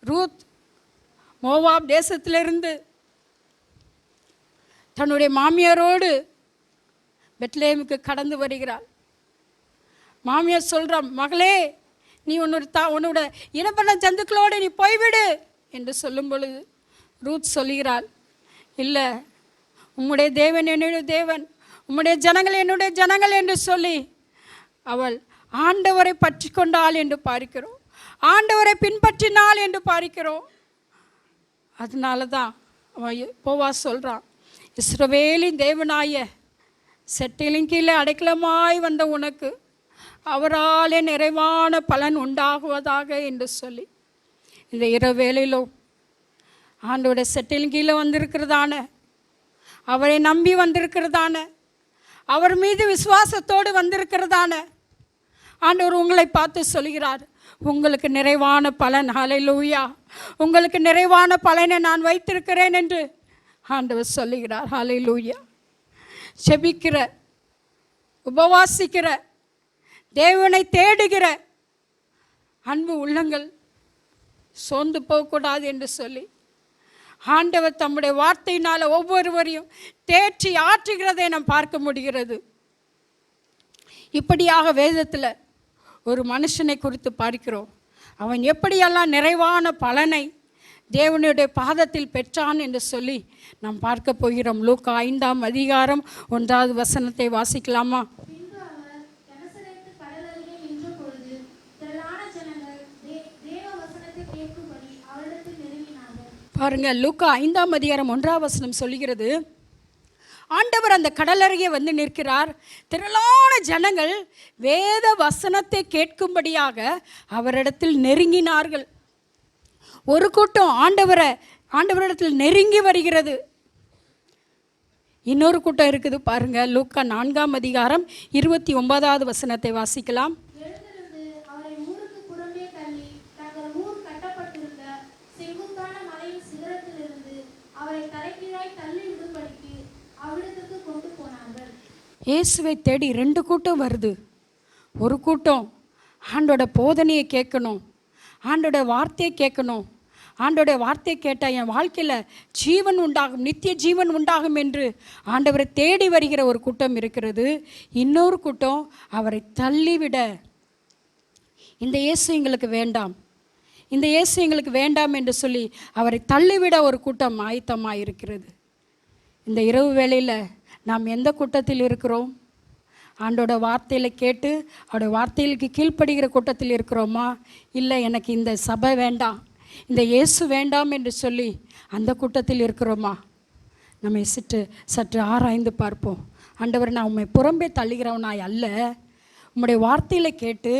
ரூத் மோவாப் தேசத்திலிருந்து தன்னுடைய மாமியாரோடு பெத்லேமுக்கு கடந்து வருகிறாள். மாமியார் சொல்கிறான், மகளே நீ உன்னோட இனப்பண்ண ஜந்துக்களோடு நீ போய்விடு என்று சொல்லும் பொழுது ரூத் சொல்கிறாள், இல்லை, உம்முடைய தேவன் என்னுடைய தேவன், உம்முடைய ஜனங்கள் என்னுடைய ஜனங்கள் என்று சொல்லி அவள் ஆண்டவரை பற்றி கொண்டாள் என்று பார்க்கிறோம், ஆண்டவரை பின்பற்றினாள் என்று பார்க்கிறோம். அதனால தான் அவன் போவாஸ் சொல்கிறான், இஸ்ரவேலின் தேவனாய செட்டையின் கீழே அடைக்கலமாய் வந்த உனக்கு அவராலே நிறைவான பலன் உண்டாகுவதாக என்று சொல்லி இந்த இரவு வேளையிலும் ஆண்டவருடைய செட்டில் கீழே வந்திருக்கிறதான, அவரை நம்பி வந்திருக்கிறதான, அவர் மீது விசுவாசத்தோடு வந்திருக்கிறதான ஆண்டவர் உங்களை பார்த்து சொல்கிறார், உங்களுக்கு நிறைவான பலன், ஹல்லேலூயா, உங்களுக்கு நிறைவான பலனை நான் வைத்திருக்கிறேன் என்று ஆண்டவர் சொல்லுகிறார். ஹல்லேலூயா. செபிக்கிற, உபவாசிக்கிற, தேவனை தேடுகிற அன்பு உள்ளங்கள் சோர்ந்து போகக்கூடாது என்று சொல்லி ஆண்டவர் தம்முடைய வார்த்தையினால் ஒவ்வொருவரையும் தேற்றி ஆற்றுகிறதை நாம் பார்க்க முடிகிறது. இப்படியாக வேதத்தில் ஒரு மனுஷனை குறித்து பார்க்கிறோம். அவன் எப்படியெல்லாம் நிறைவான பலனை தேவனுடைய பாதத்தில் பெற்றான் என்று சொல்லி நாம் பார்க்க போகிறோம். லூக்கா 5ஆம் அதிகாரம் 1வது வசனத்தை வாசிக்கலாமா? பின்பு அவர் கெனசரேத்து கடலருகே நின்றபொழுது திரளான ஜனங்கள் தேவ வசனத்தை கேட்கும்படி அவரிடத்தில் நெருங்கினார்கள். பாருங்க, லூக்கா 5ஆம் அதிகாரம் 1வது வசனம் சொல்கிறது, ஆண்டவர் அந்த கடலருகே வந்து நிற்கிறார். திரளான ஜனங்கள் வேத வசனத்தை கேட்கும்படியாக அவரிடத்தில் நெருங்கினார்கள். ஒரு கூட்டம் ஆண்டவரிடத்தில் நெருங்கி வருகிறது. இன்னொரு கூட்டம் இருக்குது பாருங்க. லூக்கா 4ஆம் அதிகாரம் 29வது வசனத்தை வாசிக்கலாம். எழுந்திருந்து அவரை ஊருக்கு புறம்பே தள்ளி தங்கள் ஊர் கட்டப்பட்டிருந்த செங்குத்தான மலையின் சிகரத்திலிருந்து அவரை தலைகீழாய் தள்ளி விடும்படிக்கு அவ்விடத்துக்கு கொண்டு போனார்கள். இயேசுவை தேடி 2 கூட்டம் வருது. ஒரு கூட்டம் ஆண்டோட போதனையை கேட்கணும், ஆண்டோட வார்த்தையை கேட்கணும், ஆண்டோடைய வார்த்தையை கேட்டால் என் வாழ்க்கையில் ஜீவன் உண்டாகும், நித்திய ஜீவன் உண்டாகும் என்று ஆண்டவரை தேடி வருகிற ஒரு கூட்டம் இருக்கிறது. இன்னொரு கூட்டம் அவரை தள்ளிவிட, இந்த இயேசு எங்களுக்கு வேண்டாம், இந்த இயேசு எங்களுக்கு வேண்டாம் என்று சொல்லி அவரை தள்ளிவிட ஒரு கூட்டம் ஆயத்தமாக இருக்கிறது. இந்த இரவு வேளையில் நாம் எந்த கூட்டத்தில் இருக்கிறோம்? ஆண்டோட வார்த்தையில் கேட்டு அவருடைய வார்த்தைகளுக்கு கீழ்ப்படுகிற கூட்டத்தில் இருக்கிறோமா? இல்லை எனக்கு இந்த சபை வேண்டாம், இந்த இயேசு வேண்டாம் என்று சொல்லி அந்த கூட்டத்தில் இருக்கிறோமா? நம்ம சற்று ஆராய்ந்து பார்ப்போம். ஆண்டவர், நான் உம்மை புறம்பே தள்ளுகிறவனாய் அல்ல, உம்முடைய வார்த்தையில் கேட்டு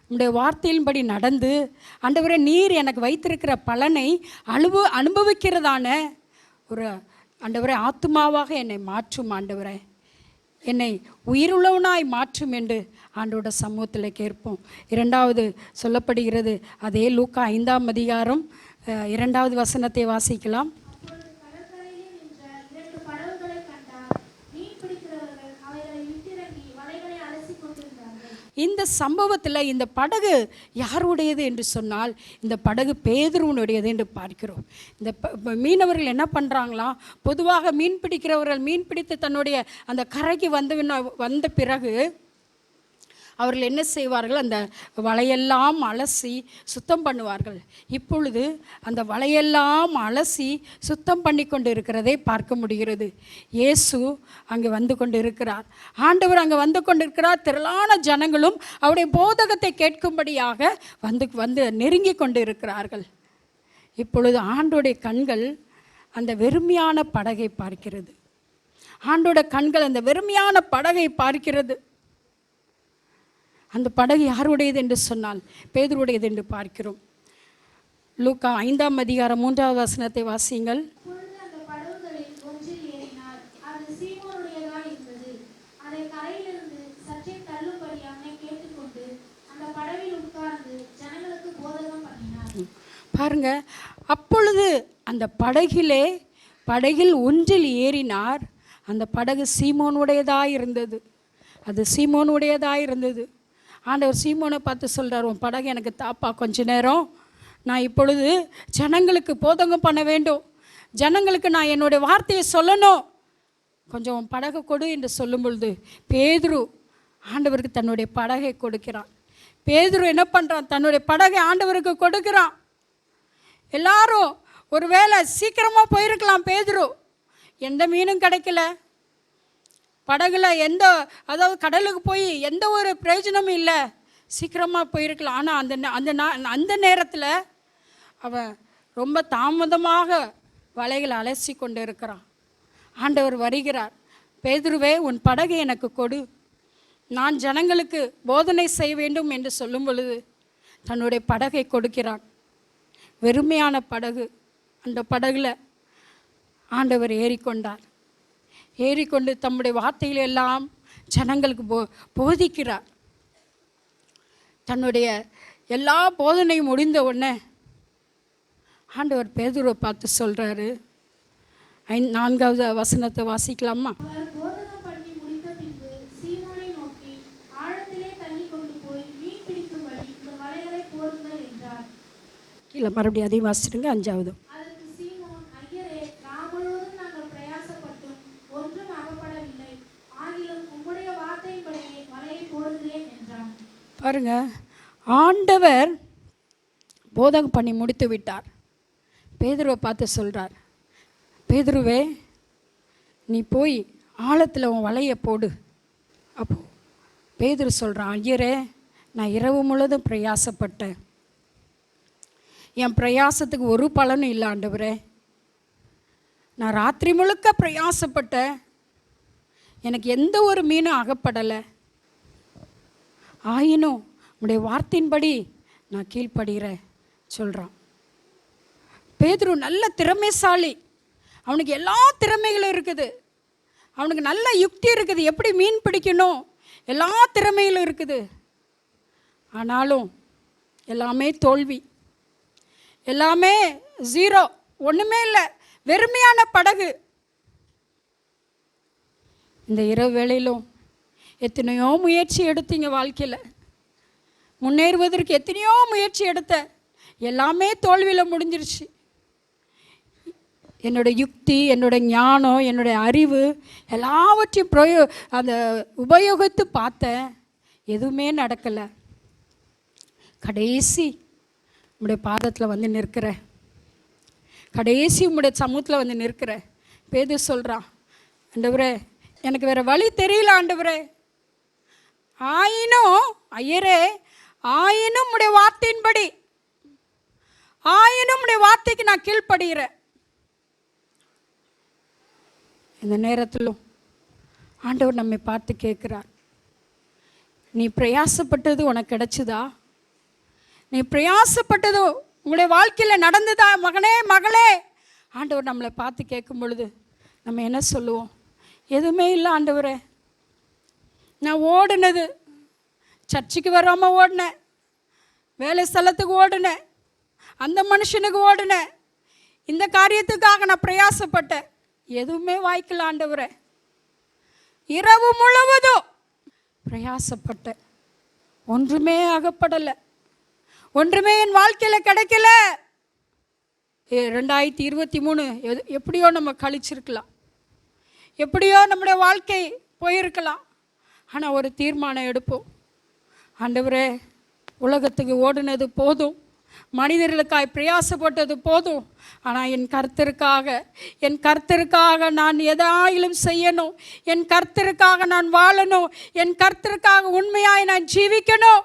உம்முடைய வார்த்தையின்படி நடந்து ஆண்டவரே நீர் எனக்கு வைத்திருக்கிற பலனை அனுபவிக்கிறதான ஒரு ஆண்டவரே ஆத்துமாவாக என்னை மாற்றும், ஆண்டவரே என்னை உயிருள்ளவனாய் மாற்றும் என்று ஆண்டோட சமூகத்தில் கேட்போம். 2வது சொல்லப்படுகிறது, அதே லூக்கா 5ஆம் அதிகாரம் 2வது வசனத்தை வாசிக்கலாம். அப்பொழுது கடற்கரையில் நின்ற 2 படகுகளை கண்டார். மீன் பிடிக்கிறவர்கள் அவைகளை விட்டிறங்கி வலைகளை அலசிக் கொண்டிருந்தார்கள். இந்த சம்பவத்தில் இந்த படகு யாருடையது என்று சொன்னால் இந்த படகு பேதுருவனுடையது என்று பார்க்கிறோம். இந்த மீனவர்கள் என்ன பண்ணுறாங்களாம், பொதுவாக மீன் பிடிக்கிறவர்கள் மீன் பிடித்து தன்னுடைய அந்த கரைக்கு வந்த பிறகு அவர்கள் என்ன செய்வார்கள், அந்த வலையெல்லாம் அலசி சுத்தம் பண்ணுவார்கள். இப்பொழுது அந்த வலையெல்லாம் அலசி சுத்தம் பண்ணி கொண்டு இருக்கிறதை பார்க்க முடிகிறது. இயேசு அங்கே வந்து கொண்டு இருக்கிறார், ஆண்டவர் அங்கே வந்து கொண்டு இருக்கிறார். திரளான ஜனங்களும் அவருடைய போதகத்தை கேட்கும்படியாக வந்து நெருங்கி கொண்டு இருக்கிறார்கள். இப்பொழுது ஆண்டோடைய கண்கள் அந்த வெறுமையான படகை பார்க்கிறது. ஆண்டோட கண்கள் அந்த வெறுமையான படகை பார்க்கிறது. அந்த படகு யாருடையது என்று சொன்னால் பேதுருடையது என்று பார்க்கிறோம். லூக்கா 5ஆம் அதிகாரம் 3வது வசனத்தை வாசியுங்கள். அப்பொழுது அந்த படகுகளில் ஒன்றில் ஏறினார். அது சீமோனுடையதாய் இருந்தது. அதை கரையிலிருந்து சற்றே தள்ளும்படி அவனை கேட்டுக்கொண்டு அந்த படவில் உட்கார்ந்து ஜனங்களுக்கு போதகம் பண்ணினார். பாருங்க, அப்பொழுது அந்த படகில் ஒன்றில் ஏறினார். அந்த படகு சீமோனுடையதாய் இருந்தது. அது சீமோனுடையதாய் இருந்தது. ஆண்டவர் சீமோனை பார்த்து சொல்கிறார், உன் படகு எனக்கு தாப்பா, கொஞ்ச நேரம் நான் இப்பொழுது ஜனங்களுக்கு போதகம் பண்ண வேண்டும், ஜனங்களுக்கு நான் என்னுடைய வார்த்தையை சொல்லணும், கொஞ்சம் உன் படகை கொடு என்று சொல்லும் பொழுது பேதுரு ஆண்டவருக்கு தன்னுடைய படகை கொடுக்கிறான். பேதுரு என்ன பண்ணுறான், தன்னுடைய படகை ஆண்டவருக்கு கொடுக்கிறான். எல்லாரும் ஒருவேளை சீக்கிரமாக போயிருக்கலாம், பேதுரு எந்த மீனும் கிடைக்கல, படகுல அதாவது கடலுக்கு போய் எந்த ஒரு பிரயோஜனமும் இல்லை, சீக்கிரமாக போயிருக்கலாம். ஆனால் அந்த நேரத்தில் அவன் ரொம்ப தாமதமாக வலைகளை அலசி கொண்டு இருக்கிறான். ஆண்டவர் வருகிறார், பேதுருவே உன் படகை எனக்கு கொடு, நான் ஜனங்களுக்கு போதனை செய்ய வேண்டும் என்று சொல்லும் பொழுது தன்னுடைய படகை கொடுக்கிறான். வெறுமையான படகு. அந்த படகுல ஆண்டவர் ஏறிக்கொண்டார். ஏறிக்கொண்டு தம்முடைய வார்த்தைகளெல்லாம் ஜனங்களுக்கு போதிக்கிறார். தன்னுடைய எல்லா போதனையும் முடிந்த உடனே ஆண்டவர் பேதுருவை பார்த்து சொல்கிறாரு. 4வது வசனத்தை வாசிக்கலாமா? அவர் போதனை பண்ணி முடித்த பின்பு சீமோனை நோக்கி, ஆழத்திலே தள்ளி கொண்டு போய் மீன் பிடிக்கும்படி இந்த வலைகளை போடுங்கள் என்றார். இல்லை, மறுபடியும் அதையும் வாசிச்சிடுங்க. 5வது. அதற்கு சீமோன், ஐயரே, ராம் முழுவதும் நாங்கள் பிரயாசப்பட்டும் ஒன்றும் அகப்படவில்லை. ஆகிலும் உம்முடைய வார்த்தையின்படியே வலையை போடுகிறேன் என்றான். பாருங்க, ஆண்டவர் போதகம் பண்ணி முடித்து விட்டார். பேதுருவை பார்த்து சொல்கிறார், பேதுருவே, நீ போய் ஆழத்தில் உன் வலையை போடு. அப்போ பேதுரு சொல்கிறான், ஐயரே, நான் இரவு முழுதும் பிரயாசப்பட்டேன். என் பிரயாசத்துக்கு ஒரு பலனும் இல்லை ஆண்டவரே. நான் ராத்திரி முழுக்க பிரயாசப்பட்டேன், எனக்கு எந்த ஒரு மீனும் அகப்படலை. ஆயினும் உடைய வார்த்தையின்படி நான் கீழ்ப்படுகிறேன் சொல்கிறான். பேதுரு நல்ல திறமைசாலி. அவனுக்கு எல்லா திறமைகளும் இருக்குது. அவனுக்கு நல்ல யுக்தி இருக்குது, எப்படி மீன் பிடிக்கணும், எல்லா திறமைகளும் இருக்குது. ஆனாலும் எல்லாமே தோல்வி, எல்லாமே 0, ஒன்றுமே இல்லை, வெறுமையான படகு. இந்த இரவு வேளையிலும் எத்தனையோ முயற்சி எடுத்தீங்க, வாழ்க்கையில் முன்னேறுவதற்கு எத்தனையோ முயற்சி எடுத்த, எல்லாமே தோல்வியில் முடிஞ்சிருச்சு. என்னோடய யுக்தி, என்னோடய ஞானம், என்னுடைய அறிவு எல்லாவற்றையும் அந்த உபயோகித்து பார்த்தேன், எதுவுமே நடக்கலை. கடைசி உம்முடைய பாதத்தில் வந்து நிற்கிற, கடைசி உம்முடைய சமூகத்தில் வந்து நிற்கிற. பேதுரு சொல்கிறான், ஆண்டவரே, எனக்கு வேறு வழி தெரியல ஆண்டவரே. ஆயினும் ஐயரே, ஆயினும் உடைய வார்த்தையின்படி, ஆயினும் உடைய வார்த்தைக்கு நான் கீழ்ப்படுகிறேன். இந்த நேரத்திலும் ஆண்டவர் நம்மை பார்த்து கேட்குறார், நீ பிரயாசப்பட்டது உனக்கு கிடைச்சதா? நீ பிரயாசப்பட்டது உங்களுடைய வாழ்க்கையில் நடந்ததா? மகனே, மகளே, ஆண்டவர் நம்மளை பார்த்து கேட்கும் பொழுது நம்ம என்ன சொல்லுவோம்? எதுவுமே இல்லை ஆண்டவரே. நான் ஓடினது, சர்ச்சுக்கு வராமல் ஓடினேன், வேலை ஸ்தலத்துக்கு ஓடினேன், அந்த மனுஷனுக்கு ஓடினேன், இந்த காரியத்துக்காக நான் பிரயாசப்பட்டேன், எதுவுமே வாய்க்கல ஆண்டவரே. இரவு முழுவதும் பிரயாசப்பட்டேன், ஒன்றுமே அகப்படலை, ஒன்றுமே என் வாழ்க்கையில் கிடைக்கல. 2023 எப்படியோ நம்ம கழிச்சிருக்கலாம், எப்படியோ நம்முடைய வாழ்க்கை போயிருக்கலாம். ஆனால் ஒரு தீர்மானம் எடுப்போம், ஆண்டவரே, உலகத்துக்கு ஓடினது போதும், மனிதர்களுக்காய் பிரயாசப்பட்டது போதும். ஆனால் என் கர்த்தருக்காக நான் எதாயிலும் செய்யணும், என் கர்த்தருக்காக நான் வாழணும், என் கர்த்தருக்காக உண்மையாய் நான் ஜீவிக்கணும்.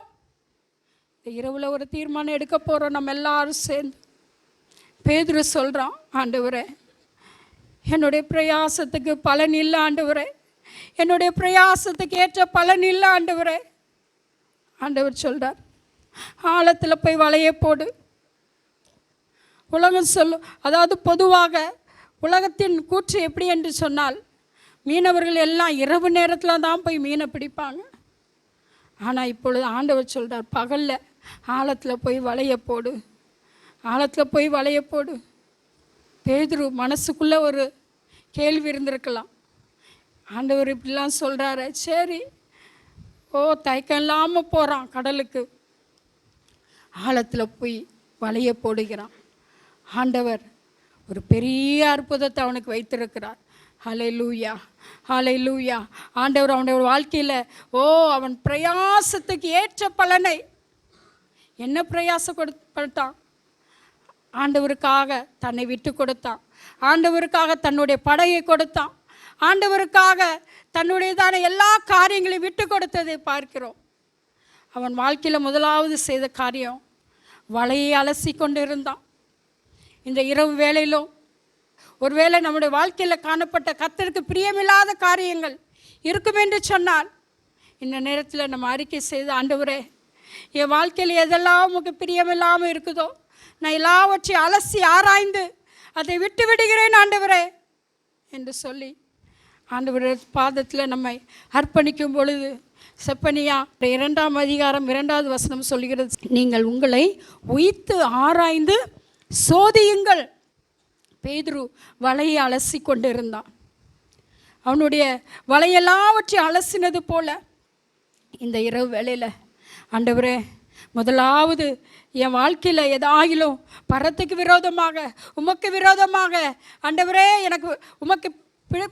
இந்த இரவில் ஒரு தீர்மானம் எடுக்க போகிறோம் நம்ம எல்லாரும் சேர்ந்து. பேதுரு சொல்கிறான், ஆண்டவரே, என்னுடைய பிரயாசத்துக்கு பலன் இல்லை ஆண்டவரே, என்னுடைய பிரயாசத்துக்கு ஏற்ற பலன் இல்லை ஆண்டவரே. ஆண்டவர் சொல்கிறார், ஆழத்தில் போய் வலையை போடு. உலகம் சொல்லும், அதாவது பொதுவாக உலகத்தின் கூற்று எப்படி என்று சொன்னால், மீனவர்கள் எல்லாம் இரவு நேரத்தில் தான் போய் மீனை பிடிப்பாங்க. ஆனால் இப்பொழுது ஆண்டவர் சொல்கிறார், பகலில் ஆழத்தில் போய் வலையை போடு, ஆழத்தில் போய் வலையை போடு. பேதுரு மனசுக்குள்ளே ஒரு கேள்வி இருந்திருக்கலாம், ஆண்டவர் இப்படிலாம் சொல்கிறாரு, சரி, தயக்கம் இல்லாமல் போகிறான் கடலுக்கு. ஆழத்தில் போய் வலையை போடுகிறான். ஆண்டவர் ஒரு பெரிய அற்புதத்தை அவனுக்கு வைத்திருக்கிறார். ஹல்லேலூயா, ஹல்லேலூயா. ஆண்டவர் அவனுடைய வாழ்க்கையில் அவன் பிரயாசத்துக்கு ஏற்ற பலனை, என்ன பிரயாசப்பட்டான்? ஆண்டவருக்காக தன்னை விட்டு கொடுத்தான், ஆண்டவருக்காக தன்னுடைய படையை கொடுத்தான், ஆண்டவருக்காக தன்னுடையதான எல்லா காரியங்களையும் விட்டு கொடுத்ததை பார்க்கிறோம். அவன் வாழ்க்கையில் முதலாவது செய்த காரியம், வலையை அலசி கொண்டு இருந்தான். இந்த இரவு வேளையிலும் ஒருவேளை நம்முடைய வாழ்க்கையில் காணப்பட்ட கர்த்தருக்கு பிரியமில்லாத காரியங்கள் இருக்கும் என்று சொன்னால், இந்த நேரத்தில் நம்ம அறிக்கை செய்து, ஆண்டவரே என் வாழ்க்கையில் எதெல்லாம் உமக்கு பிரியமில்லாமல் இருக்குதோ நான் எல்லாவற்றையும் அலசி ஆராய்ந்து அதை விட்டு விடுகிறேன் ஆண்டவரே என்று சொல்லி ஆண்டவர் பாதத்தில் நம்மை அர்ப்பணிக்கும் பொழுது, செப்பனியா 2ஆம் அதிகாரம் 2வது வசனம் சொல்கிறது, நீங்கள் உங்களை உய்த்து ஆராய்ந்து சோதியுங்கள். பேதுரு வலையை அலசி கொண்டிருந்தான். அவனுடைய வலையெல்லாவற்றையும் அலசினது போல இந்த இரவு வேளையில் ஆண்டவரே, முதலாவது என் வாழ்க்கையில் ஏதாயிலும் பரத்துக்கு விரோதமாக உமக்கு விரோதமாக ஆண்டவரே எனக்கு உமக்கு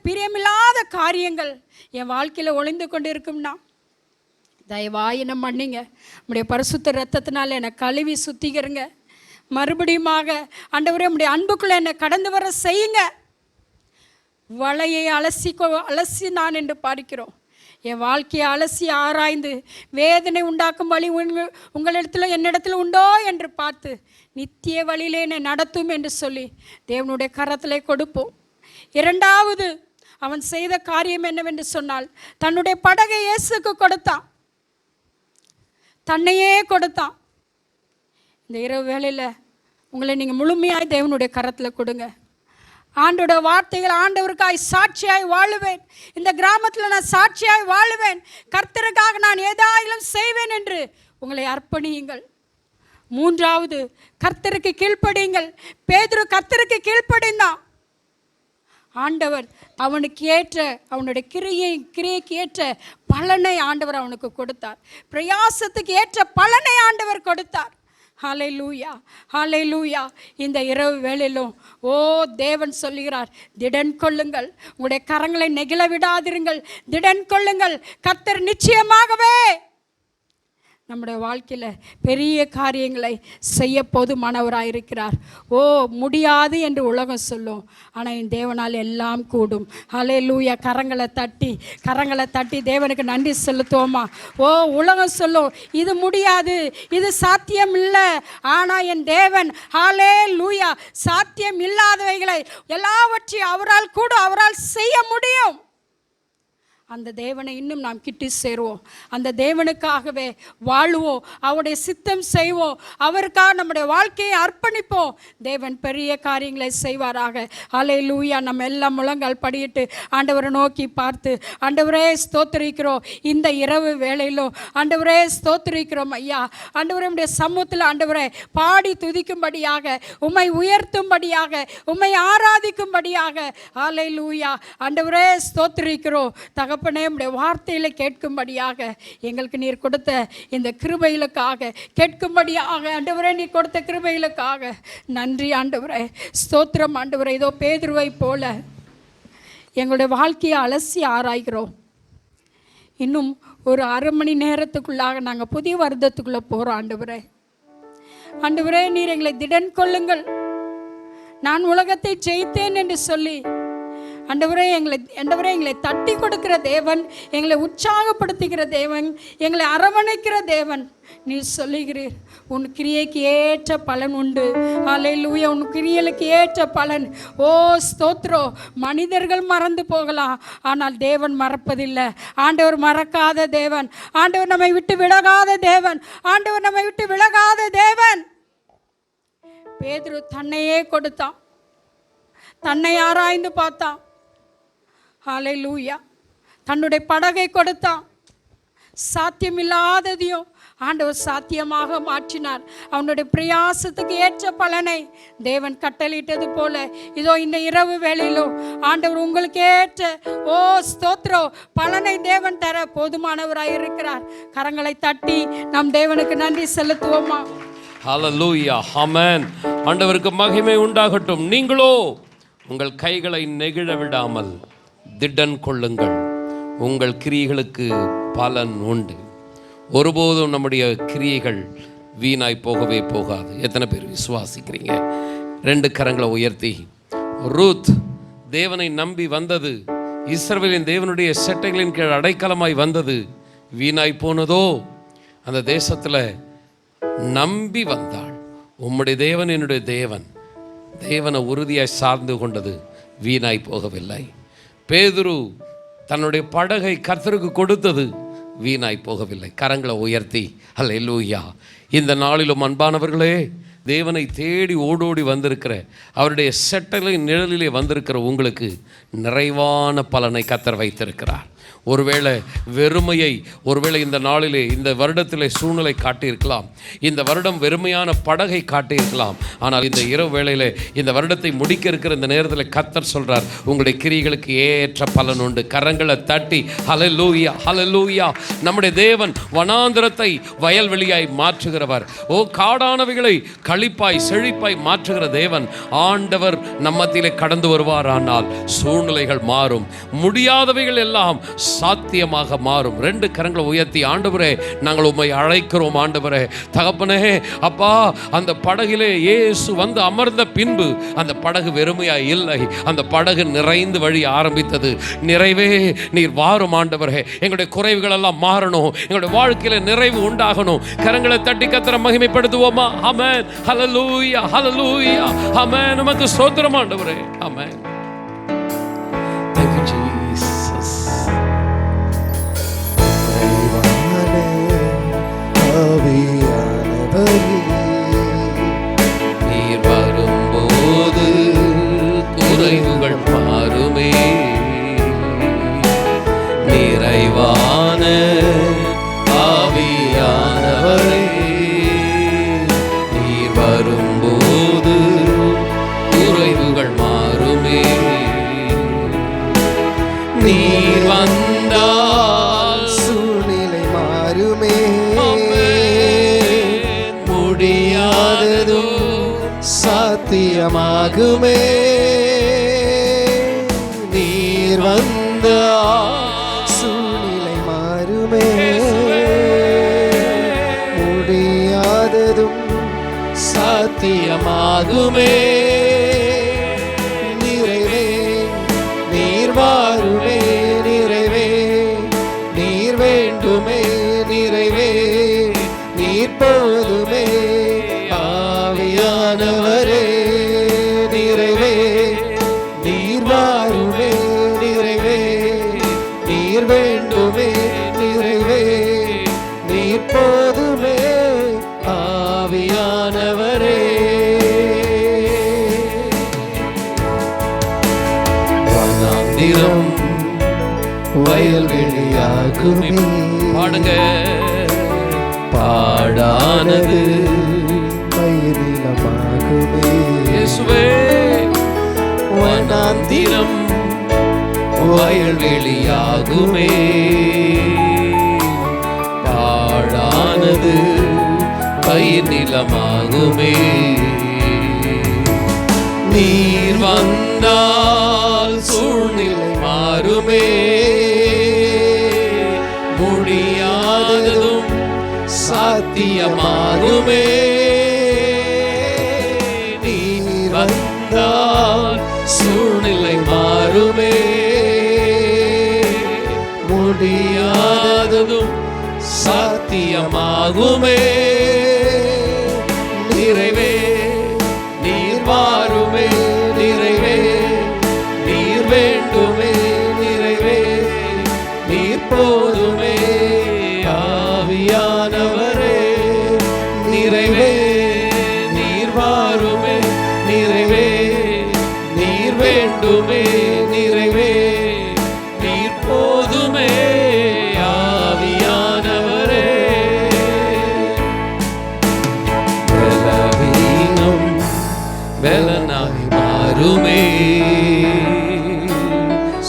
பிரியமில்லாத காரியங்கள் என் வாழ்க்கையில் ஒளிந்து கொண்டு இருக்கும்னா தயவாய் என்ன மன்னிங்க. உம்முடைய பரிசுத்த இரத்தத்தினால என்னை கழுவி சுத்திக்கிறங்க. மறுபடியுமாக ஆண்டவரே உம்முடைய அன்புக்குள்ளே என்னை கடந்து வர செய்யுங்க. வலையை அலசி நான் என்று பார்க்கிறோம். என் வாழ்க்கையை அலசி ஆராய்ந்து வேதனை உண்டாக்கும் வழி உங்களிடத்தில் என்னிடத்தில் உண்டோ என்று பார்த்து நித்திய வழியிலே என்னை நடத்தும் என்று சொல்லி தேவனுடைய கரத்திலே கொடுப்போம். 2வது அவன் செய்த காரியம் என்னவென்று சொன்னால், தன்னுடைய படகை இயேசுக்கு கொடுத்தான், தன்னையே கொடுத்தான். இந்த இரவு வேளையில் உங்களை நீங்கள் முழுமையாய் தேவனுடைய கரத்தில் கொடுங்க. ஆண்டோட வார்த்தைகள், ஆண்டவருக்காய் சாட்சியாய் வாழுவேன், இந்த கிராமத்தில் நான் சாட்சியாய் வாழுவேன், கர்த்தருக்காக நான் ஏதாயிலும் செய்வேன் என்று உங்களை அர்ப்பணியுங்கள். 3வது கர்த்தருக்கு கீழ்ப்படியுங்கள். பேதுரு கர்த்தருக்கு கீழ்ப்படிந்தான். ஆண்டவர் அவனுக்கு ஏற்ற அவனுடைய கிரியைக்கு ஏற்ற பலனை ஆண்டவர் அவனுக்கு கொடுத்தார். பிரயாசத்துக்கு ஏற்ற பலனை ஆண்டவர் கொடுத்தார். ஹல்லேலூயா, ஹல்லேலூயா. இந்த இரவு வேளையிலும் தேவன் சொல்லுகிறார், திடன் கொள்ளுங்கள், உங்களுடைய கரங்களை நெகிழ விடாதிருங்கள், திடன் கொள்ளுங்கள். கர்த்தர் நிச்சயமாகவே நம்முடைய வாழ்க்கையில் பெரிய காரியங்களை செய்ய போதுமானவராயிருக்கிறார். முடியாது என்று உலகம் சொல்லும், ஆனால் என் தேவனால் எல்லாம் கூடும். ஹல்லேலூயா. கரங்களை தட்டி தேவனுக்கு நன்றி செலுத்துவோமா? உலகம் சொல்லும் இது முடியாது, இது சாத்தியம் இல்லை, ஆனால் என் தேவன் ஹல்லேலூயா சாத்தியம் இல்லாதவைகளை எல்லாவற்றையும் அவரால் செய்ய முடியும். அந்த தேவனை இன்னும் நாம் கிட்டி சேருவோம். அந்த தேவனுக்காகவே வாழுவோம், அவருடைய சித்தம் செய்வோம், அவருக்காக நம்முடைய வாழ்க்கையை அர்ப்பணிப்போம். தேவன் பெரிய காரியங்களை செய்வாராக. ஹல்லேலூயா. நம்ம எல்லாம் முழங்கால் படியிட்டு ஆண்டவரை நோக்கி பார்த்து, ஆண்டவரே ஸ்தோத்திரிக்கிறோம், இந்த இரவு வேளையிலும் ஆண்டவரே ஸ்தோத்திரிக்கிறோம் ஐயா. ஆண்டவரே உம்முடைய சமூகத்தில் ஆண்டவரே பாடி துதிக்கும்படியாக, உம்மை உயர்த்தும்படியாக, உம்மை ஆராதிக்கும்படியாக ஹல்லேலூயா ஆண்டவரே ஸ்தோத்திரிக்கிறோம். தகப்பனே, உம்முடைய வார்த்தையில கேட்கும்படியாக எங்களுக்கு நீர் கொடுத்த இந்த கிருபைகளுக்காக, கேட்கும்படியாக ஆண்டவரே நீர் கொடுத்த கிருபைகளுக்காக நன்றி ஆண்டவரே. ஸ்தோத்திரம் ஆண்டவரே. இதோ பேதுருவை போல எங்களுடைய வாழ்க்கையை அலசி ஆராய்கிறோம். இன்னும் ஒரு அரை மணி நேரத்துக்குள்ளாக நாங்கள் புதிய வருடத்துக்குள்ளே போகிறோம் ஆண்டவரே. ஆண்டவரே, நீர் எங்களை திடன் கொள்ளுங்கள். நான் உலகத்தை ஜெயித்தேன் என்று சொல்லி ஆண்டவரே எங்களை தட்டி கொடுக்கிற தேவன், எங்களை உற்சாகப்படுத்துகிற தேவன், எங்களை அரவணைக்கிற தேவன். நீ சொல்லுகிறீர், உன் கிரியைக்கு ஏற்ற பலன் உண்டு. ஹல்லேலூயா. உன் கிரியைக்கு ஏற்ற பலன். ஸ்தோத்திரம். மனிதர்கள் மறந்து போகலாம், ஆனால் தேவன் மறப்பதில்லை. ஆண்டவர் மறக்காத தேவன், ஆண்டவர் நம்மை விட்டு விலகாத தேவன், ஆண்டவர் நம்மை விட்டு விலகாத தேவன். பேதுரு தன்னையே கொடுத்தான், தன்னை ஆராய்ந்து பார்த்தான். ஹல்லேலூயா. தன்னுடைய படகை கொடுத்தான். சாத்தியமில்லாததையும் ஆண்டவர் சாத்தியமாக மாற்றினார். அவனுடைய பிரயாசத்துக்கு ஏற்ற பலனை தேவன் கட்டளையிட்டது போல இதோ இந்த இரவு வேளையிலும் ஆண்டவர் உங்களுக்கு ஏற்ற ஸ்தோத்திரம் பலனை தேவன் தர போதுமானவராய் இருக்கிறார். கரங்களை தட்டி நம் தேவனுக்கு நன்றி செலுத்துவோமா? ஹல்லேலூயா. ஆமென். ஆண்டவருக்கு மகிமை உண்டாகட்டும். நீங்களோ உங்கள் கைகளை நெகிழ விடாமல் திடன் கொள்ளுங்கள், உங்கள் கிரியைகளுக்கு பலன் உண்டு. ஒருபோதும் நம்முடைய கிரியைகள் வீணாய் போகவே போகாது. எத்தனை பேர் விசுவாசிக்கிறீங்க? 2 கரங்களை உயர்த்தி. ரூத் தேவனை நம்பி வந்தது, இஸ்ரவேலின் தேவனுடைய செட்டைகளின் கீழ் அடைக்கலமாய் வந்தது. வீணாய் போனதோ? அந்த தேசத்தில் நம்பி வந்தாள். உம்முடைய தேவன் என்னுடைய தேவன், தேவனை உறுதியாய் சார்ந்து கொண்டது, வீணாய் போகவில்லை. பேதுரு தன்னுடைய படகை கர்த்தருக்கு கொடுத்தது, வீணாய் போகவில்லை. கரங்களை உயர்த்தி அல்லேலூயா. இந்த நாளிலும் அன்பானவர்களே, தேவனை தேடி ஓடோடி வந்திருக்கிற, அவருடைய செட்டலை நிழலிலே வந்திருக்கிற உங்களுக்கு நிறைவான பலனை கர்த்தர் வைத்திருக்கிறார். ஒருவேளை வெறுமையை, ஒருவேளை இந்த நாளிலே இந்த வருடத்திலே சூழ்நிலை காட்டியிருக்கலாம், இந்த வருடம் வெறுமையான படகை காட்டியிருக்கலாம். ஆனால் இந்த இரவு வேளையில் இந்த வருடத்தை முடிக்க இருக்கிற இந்த நேரத்தில் கர்த்தர் சொல்கிறார், உங்களுடைய கிரியைகளுக்கு ஏற்ற பலன் உண்டு. கரங்களை தட்டி ஹல்லேலூயா ஹல்லேலூயா. நம்முடைய தேவன் வனாந்திரத்தை வயல்வெளியாய் மாற்றுகிறவர். காடானவைகளை களிப்பாய் செழிப்பாய் மாற்றுகிற தேவன். ஆண்டவர் நம்மத்திலே கடந்து வருவார். ஆனால் சூழ்நிலைகள் மாறும், முடியாதவைகள் எல்லாம் சாத்தியமாக மாறும். 2 கரங்களை உயர்த்தி, ஆண்டவரே நாங்கள் உம்மை அழைக்கிறோம். ஆண்டவரே தகப்பனே, அப்பா, அந்த படகிலே இயேசு வந்து அமர்ந்த பின்பு அந்த படகு வெறுமையாய் இல்லை, அந்த படகு நிறைந்து வழி ஆரம்பித்தது. நிறைவே நீர் வாரும் ஆண்டவரே. எங்களுடைய குறைவுகள் எல்லாம் மாறணும், எங்களுடைய வாழ்க்கையில நிறைவு உண்டாகணும். கரங்களை தட்டி கர்த்தரை மகிமைப்படுத்துவோமா? ஆமென் ஹல்லேலூயா ஹல்லேலூயா ஆமென். நமக்கு ஸ்தோத்திரம் ஆண்டவரே. ஆமென். Thank you Jesus. நீர் வரும்போது குறைவுகள் மாறுமே. நிறைவான ஆவியானவரே, நீர் வரும்போது குறைவுகள் மாறுமே. நீர் வந்தால் சூழ்நிலை மாறுமே. முடியாததோ சாத்தியமாகுமே. நீர் வந்தால் சூழ்நிலை மாறுமே. முடியாததும் சாத்தியமாகுமே. நிறைவே நீர் வாருமே. நிறைவே நீர் வேண்டுமே. நிறைவே நீர் போதுமே. ஆவியானவரே, நிறைவே நீர் வாருமே. நிறைவே நீர் வேண்டுமே. நிறைவே நீர் போதுமே. ஆவியானவரே, வனாந்திரம் வயல்வெளியாகுமே. பாடுங்க. பாடானது பயிரிலமாகுமே. இயேசுவே, வனாந்திரம் வயல்வெளியாகுமே. பாடானது பயிர் நிலமாகுமே. நீர் வந்தால் சூழ்நிலை மாறுமே. முடியாததும் சாத்தியமாகுமே. நீர் வந்தால் சூழ்நிலை மாறுமே. முடியாததும் சாத்தியமாகுமே. நிறைவே நீர் வாருமே. நிறைவே நீர் வேண்டுமே. நிறைவே நீர் போதுமே. ஆவியானவரே, நிறைவே நீர் வாருமே. நிறைவே நீர் வேண்டுமே. நிறைவே நீர் போதுமே. ஆவியானவரே, பலவீனம் பலனாய் மாறுமே.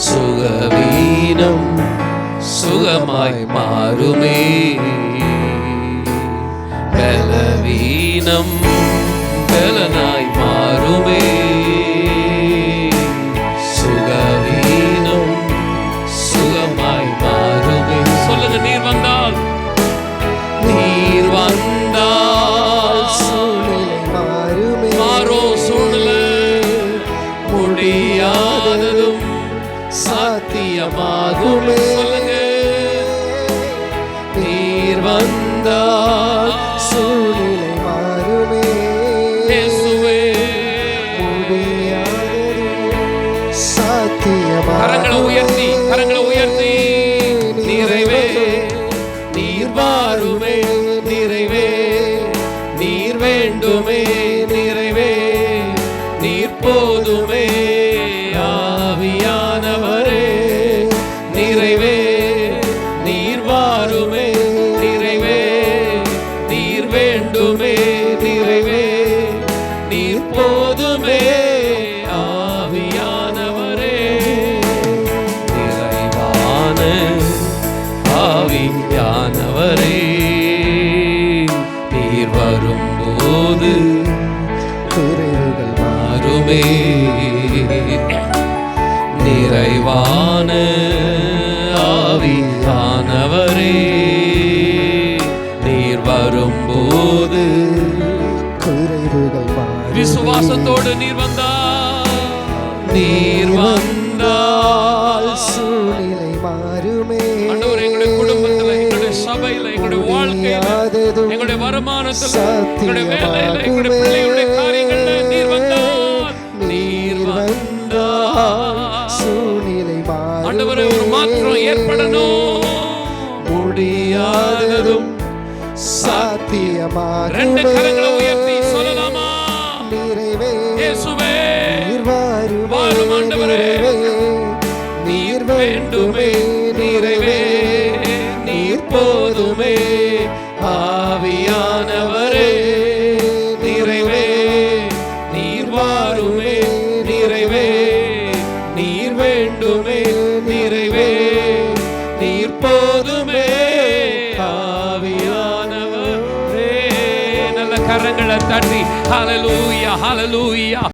சுகவீனம் சுகமாய் மாறுமே. பலவீனம் பலனாய் மாறுமே. சுகவீனம் சுகமாய் மாறுமே. சொல்லுங்க, நீர் வந்தால், நீர் வந்தால் சூழ்நிலை மாறுமே. மாறோ சூழ்நிலை. முடியாததும் சாத்தியமாகுமே. சொல்லுங்க, நீர் வந்தால் சூழ்நிலை மாறுமே. இயேசுவே, முடியாததும் சாத்தியமாகுமே. கரங்களை உயர்த்தி, கரங்களை உயர்த்தி. நிறைவே வேண்டுமே நிறைவே, நீர் போதுமே ஆவியானவரே. நிறைவே நீர் வாருமே நிறைவே, நீர் வேண்டுமே நிறைவே, நீர் போதுமே ஆவியானவரே. நிறைவான ஆவியானவரே, நீர் வரும்போது குறைவுகள் மாறுமே. நிறைவான ஆவியானவரே, நீர் வரும்போது குறைவுகள் மாறுமே. விசுவாசத்தோடு நீர் வந்தால், நீர் வந்தால் சூழ்நிலை மாறுமே. ஆண்டவரே, எங்களுடைய குடும்பத்துல, எங்களுடைய சபையில, எங்களுடைய வாழ்க்கையில, எங்களுடைய வருமானத்துல, எங்களுடைய வேலையில, எங்களுடைய பிள்ளைகளுடைய காரியங்கள்ல நீர் வந்தால், நீர் வந்தால் சூழ்நிலை ஆண்டவரே ஒரு மாற்றம் ஏற்படணும். முடியாததும் சாத்தியமாக ரெண்டு கரங்களை உயர்த்தி சொல்லலாமா? நிறைவே இயேசுவே நீர் வாருமே வாரும் ஆண்டவரே. நிறைவே, நீர் வேண்டுமே நிறைவே, நீர் போதுமே ஆவியானவரே. நிறைவே நீர் வாருமே நிறைவே, நீர் வேண்டுமே நிறைவே, நீர் போதுமே ஆவியானவரே. நல்ல கரங்களை தட்டி ஹல்லேலூயா ஹல்லேலூயா.